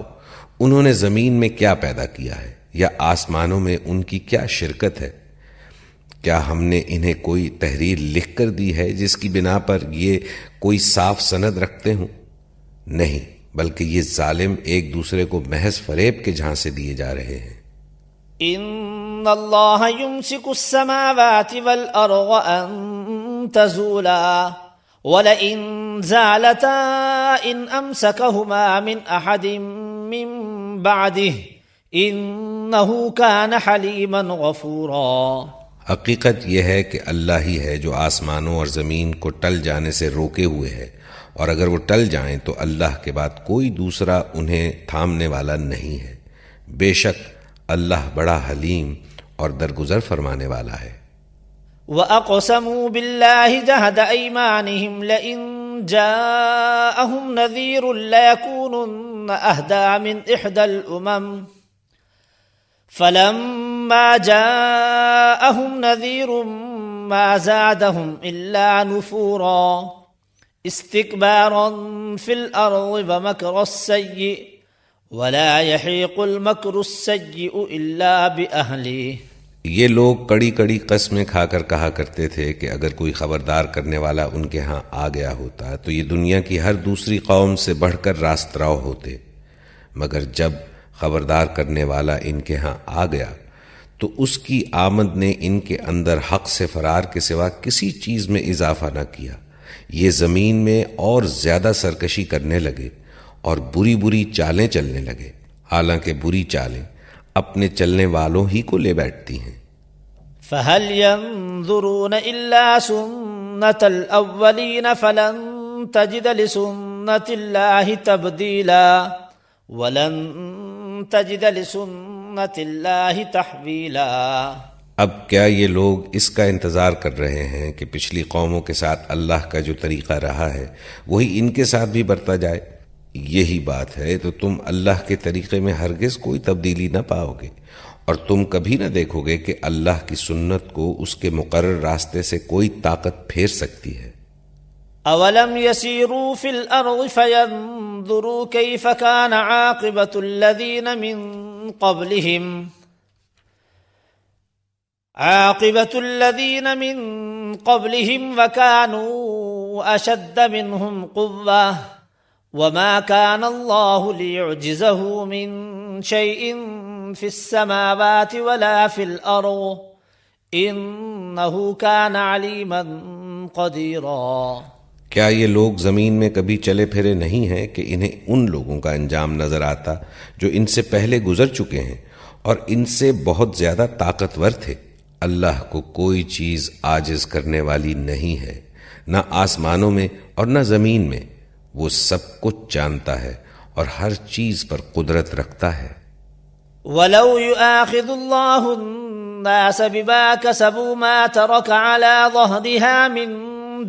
Speaker 2: انہوں نے زمین میں کیا پیدا کیا ہے یا آسمانوں میں ان کی کیا شرکت ہے؟ کیا ہم نے انہیں کوئی تحریر لکھ کر دی ہے جس کی بنا پر یہ کوئی صاف سند رکھتے ہوں؟ نہیں، بلکہ یہ ظالم ایک دوسرے کو محض فریب کے جھانسے دیے جا رہے ہیں۔
Speaker 1: ان اللہ یمسک السماوات والارض ان تزولا ولئن زالتا ان امسکہما من احد من بعده انہ کان حلیما غفورا۔
Speaker 2: حقیقت یہ ہے کہ اللہ ہی ہے جو آسمانوں اور زمین کو ٹل جانے سے روکے ہوئے ہے، اور اگر وہ ٹل جائیں تو اللہ کے بعد کوئی دوسرا انہیں تھامنے والا نہیں ہے۔ بے شک اللہ بڑا حلیم اور درگزر فرمانے والا ہے۔
Speaker 1: وَأَقْسَمُوا بِاللَّهِ جَهْدَ أَيْمَانِهِمْ لَئِن جَاءَهُمْ نَذِيرٌ لَيَكُونُنَّ أَهْدَىٰ مِنْ إِحْدَى الْأُمَمِ فَلَمَّا جَاءَهُمْ نَذِيرٌ مَا زَادَهُمْ إِلَّا نُفُورًا اسْتِكْبَارًا فِي الْأَرْضِ وَمَكْرَ السَّيِّئِ وَلَا يَحِيقُ الْمَكْرُ السَّيِّئُ إِلَّا بِأَهْلِهِ۔
Speaker 2: یہ لوگ کڑی کڑی قسمیں کھا کر کہا کرتے تھے کہ اگر کوئی خبردار کرنے والا ان کے ہاں آ گیا ہوتا تو یہ دنیا کی ہر دوسری قوم سے بڑھ کر راست راؤ ہوتے، مگر جب خبردار کرنے والا ان کے ہاں آ گیا تو اس کی آمد نے ان کے اندر حق سے فرار کے سوا کسی چیز میں اضافہ نہ کیا۔ یہ زمین میں اور زیادہ سرکشی کرنے لگے اور بری بری چالیں چلنے لگے، حالانکہ بری چالیں اپنے چلنے والوں ہی کو لے بیٹھتی ہیں۔
Speaker 1: فَهَلْ يَنظُرُونَ إِلَّا سُنَّةَ الْأَوَّلِينَ فَلَن تَجِدَ لِسُنَّةِ اللَّهِ تَبْدِيلًا وَلَن تَجِدَ لِسُنَّةِ اللَّهِ تَحْوِيلًا۔
Speaker 2: اب کیا یہ لوگ اس کا انتظار کر رہے ہیں کہ پچھلی قوموں کے ساتھ اللہ کا جو طریقہ رہا ہے وہی ان کے ساتھ بھی برتا جائے؟ یہی بات ہے تو تم اللہ کے طریقے میں ہرگز کوئی تبدیلی نہ پاؤ گے، اور تم کبھی نہ دیکھو گے کہ اللہ کی سنت کو اس کے مقرر راستے سے کوئی طاقت پھیر سکتی ہے۔
Speaker 1: اولم يسيروا في الارض فينظروا كيف كان عاقبة الذين من قبلهم وكانوا اشد منهم قوة وما كان الله ليعجزه من شيء في السماوات ولا في الأرض إنه كان عليما قديرا۔
Speaker 2: کیا یہ لوگ زمین میں کبھی چلے پھرے نہیں ہیں کہ انہیں ان لوگوں کا انجام نظر آتا جو ان سے پہلے گزر چکے ہیں اور ان سے بہت زیادہ طاقتور تھے؟ اللہ کو کوئی چیز عاجز کرنے والی نہیں ہے، نہ آسمانوں میں اور نہ زمین میں۔ وہ سب کچھ جانتا ہے اور ہر چیز پر قدرت رکھتا ہے۔
Speaker 1: وَلَوْ يُؤَاخِذُ اللَّهُ النَّاسَ بِمَا كَسَبُوا مَا تَرَكَ عَلَى ظَهْرِهَا مِن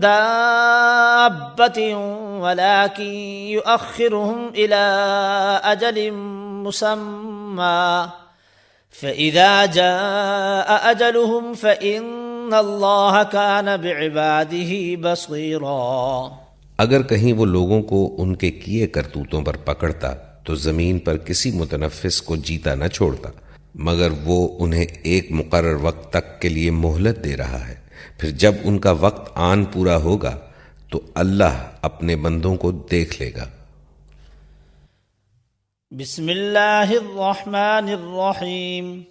Speaker 1: دَابَّةٍ وَلَكِن يُؤَخِّرُهُمْ إِلَى أَجَلٍ مُّسَمًّى فَإِذَا جَاءَ أَجَلُهُمْ فَإِنَّ اللَّهَ كَانَ بِعِبَادِهِ بَصِيرًا۔
Speaker 2: اگر کہیں وہ لوگوں کو ان کے کیے کرتوتوں پر پکڑتا تو زمین پر کسی متنفس کو جیتا نہ چھوڑتا، مگر وہ انہیں ایک مقرر وقت تک کے لیے مہلت دے رہا ہے، پھر جب ان کا وقت آن پورا ہوگا تو اللہ اپنے بندوں کو دیکھ لے گا۔
Speaker 1: بسم اللہ الرحمن الرحیم۔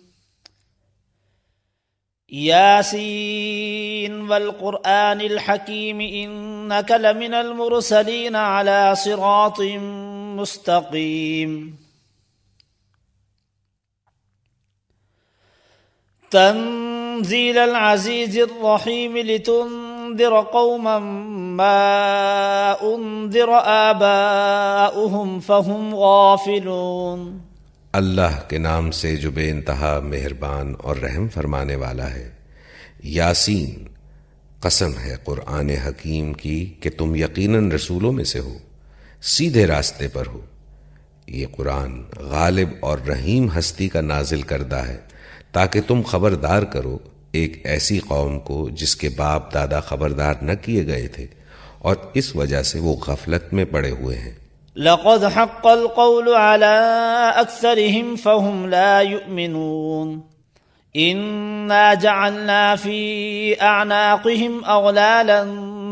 Speaker 1: یاسین والقرآن الحکیم انک لمن المرسلین علی صراط مستقیم۔ تنزیل العزیز الرحیم لتنذر قوما ما انذر آباؤہم فہم غافلون۔
Speaker 2: اللہ کے نام سے جو بے انتہا مہربان اور رحم فرمانے والا ہے۔ یاسین، قسم ہے قرآن حکیم کی کہ تم یقیناً رسولوں میں سے ہو، سیدھے راستے پر ہو۔ یہ قرآن غالب اور رحیم ہستی کا نازل کردہ ہے تاکہ تم خبردار کرو ایک ایسی قوم کو جس کے باپ دادا خبردار نہ کیے گئے تھے اور اس وجہ سے وہ غفلت میں پڑے ہوئے ہیں۔
Speaker 1: لقد حق القول على أكثرهم فهم لا يؤمنون إنا جعلنا في أعناقهم أغلالا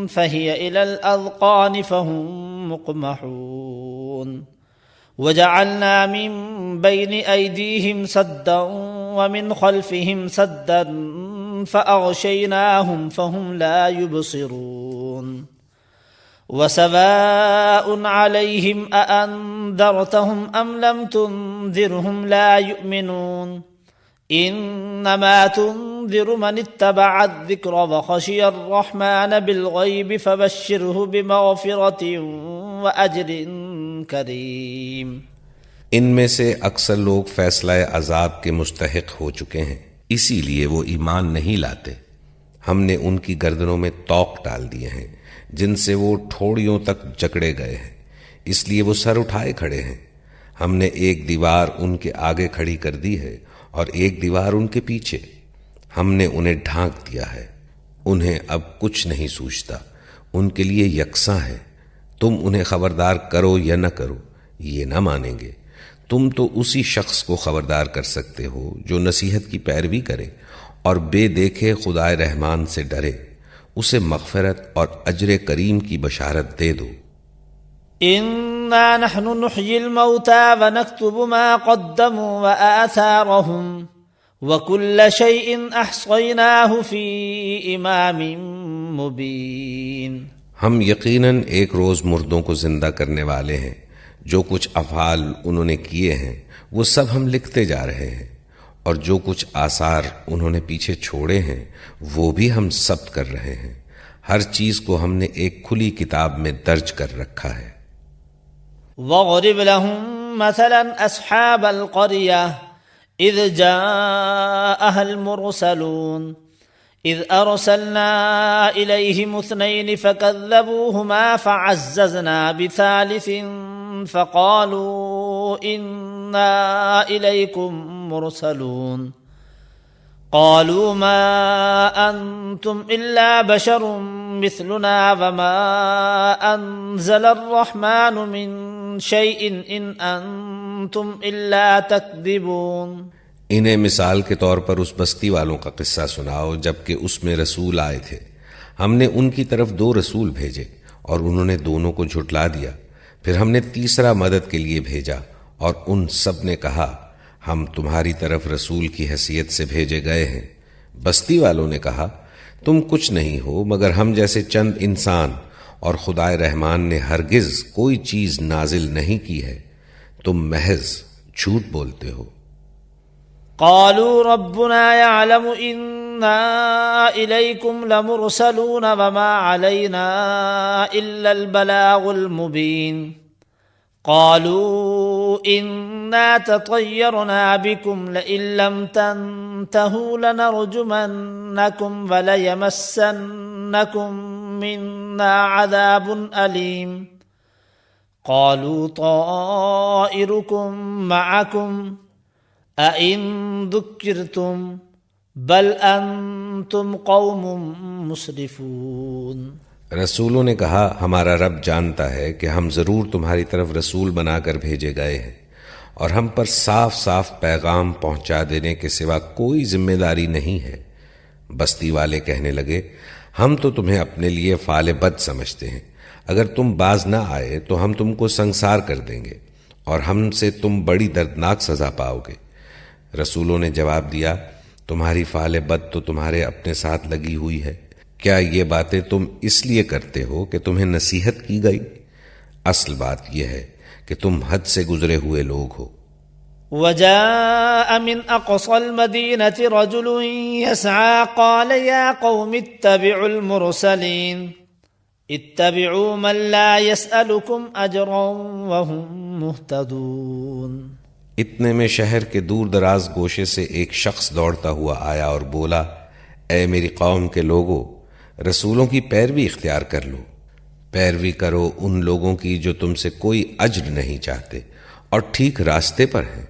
Speaker 1: فهي إلى الأذقان فهم مقمحون وجعلنا من بين أيديهم سدا ومن خلفهم سدا فأغشيناهم فهم لا يبصرون وسواء عليهم أأنذرتهم أم لم تنذرهم لا يؤمنون إنما تنذر من اتبع الذكر وخشي الرحمن بالغيب فبشره بمغفرة وأجر كريم۔
Speaker 2: ان میں سے اکثر لوگ فیصلہ عذاب کے مستحق ہو چکے ہیں، اسی لیے وہ ایمان نہیں لاتے۔ ہم نے ان کی گردنوں میں طوق ڈال دیے ہیں جن سے وہ ٹھوڑیوں تک جکڑے گئے ہیں، اس لیے وہ سر اٹھائے کھڑے ہیں۔ ہم نے ایک دیوار ان کے آگے کھڑی کر دی ہے اور ایک دیوار ان کے پیچھے، ہم نے انہیں ڈھانک دیا ہے، انہیں اب کچھ نہیں سوچتا، ان کے لیے یکساں ہے۔ تم انہیں خبردار کرو یا نہ کرو یہ نہ مانیں گے۔ تم تو اسی شخص کو خبردار کر سکتے ہو جو نصیحت کی پیروی کرے اور بے دیکھے خدائے رحمان سے ڈرے، اسے مغفرت اور اجر کریم کی بشارت دے دو۔
Speaker 1: انا نحن نحيي الموتى ونكتب ما قدموا وآثارهم وكل شيء احصيناه في امام مبين۔
Speaker 2: ہم یقیناً ایک روز مردوں کو زندہ کرنے والے ہیں، جو کچھ افعال انہوں نے کیے ہیں وہ سب ہم لکھتے جا رہے ہیں، اور جو کچھ آثار انہوں نے پیچھے چھوڑے ہیں وہ بھی ہم ثبت کر رہے ہیں۔ ہر چیز کو ہم نے ایک کھلی کتاب میں درج کر رکھا ہے۔
Speaker 1: وَاضْرِبْ لَهُم مَثَلًا أَصْحَابَ الْقَرْيَةِ إِذْ جَاءَهَا الْمُرْسَلُونَ إِذْ أَرْسَلْنَا إِلَيْهِمُ اثْنَيْنِ فَكَذَّبُوهُمَا فَعَزَّزْنَا بِثَالِثٍ فَقَالُوا إِنَّا إِلَيْكُمْ مُرْسَلُونَ قالوا ما أنتم إلا بشر مثلنا وما أنزل الرحمن من شيء إن أنتم إلا تكذبون۔
Speaker 2: انہیں مثال کے طور پر اس بستی والوں کا قصہ سناؤ جبکہ اس میں رسول آئے تھے، ہم نے ان کی طرف 2 رسول بھیجے اور انہوں نے دونوں کو جھٹلا دیا، پھر ہم نے تیسرا مدد کے لیے بھیجا اور ان سب نے کہا ہم تمہاری طرف رسول کی حیثیت سے بھیجے گئے ہیں۔ بستی والوں نے کہا تم کچھ نہیں ہو مگر ہم جیسے چند انسان، اور خدائے رحمان نے ہرگز کوئی چیز نازل نہیں کی ہے، تم محض جھوٹ بولتے ہو۔
Speaker 1: قالوا ربنا يعلم إنا إليكم لمرسلون وما علينا إلا البلاغ المبين قالوا إنا تطيرنا بكم لئن لم تنتهوا لنرجمنكم وليمسنكم منا عذاب أليم قالوا طائركم معكم أئن ذكرتم بل أنتم قوم مسرفون۔
Speaker 2: رسولوں نے کہا ہمارا رب جانتا ہے کہ ہم ضرور تمہاری طرف رسول بنا کر بھیجے گئے ہیں، اور ہم پر صاف صاف پیغام پہنچا دینے کے سوا کوئی ذمہ داری نہیں ہے۔ بستی والے کہنے لگے، ہم تو تمہیں اپنے لیے فعال بد سمجھتے ہیں، اگر تم باز نہ آئے تو ہم تم کو سنسار کر دیں گے اور ہم سے تم بڑی دردناک سزا پاؤ گے۔ رسولوں نے جواب دیا، تمہاری فعال بد تو تمہارے اپنے ساتھ لگی ہوئی ہے، کیا یہ باتیں تم اس لیے کرتے ہو کہ تمہیں نصیحت کی گئی؟ اصل بات یہ ہے کہ تم حد سے گزرے ہوئے لوگ ہو۔
Speaker 1: وجاء من أقصى المدينة رجل يسعى قال يا قوم اتبعوا المرسلين اتبعوا من لا يسألكم أجرا وهم مهتدون۔
Speaker 2: اتنے میں شہر کے دور دراز گوشے سے ایک شخص دوڑتا ہوا آیا اور بولا، اے میری قوم کے لوگوں، رسولوں کی پیروی اختیار کر لو، پیروی کرو ان لوگوں کی جو تم سے کوئی اجر نہیں چاہتے اور ٹھیک راستے پر ہیں۔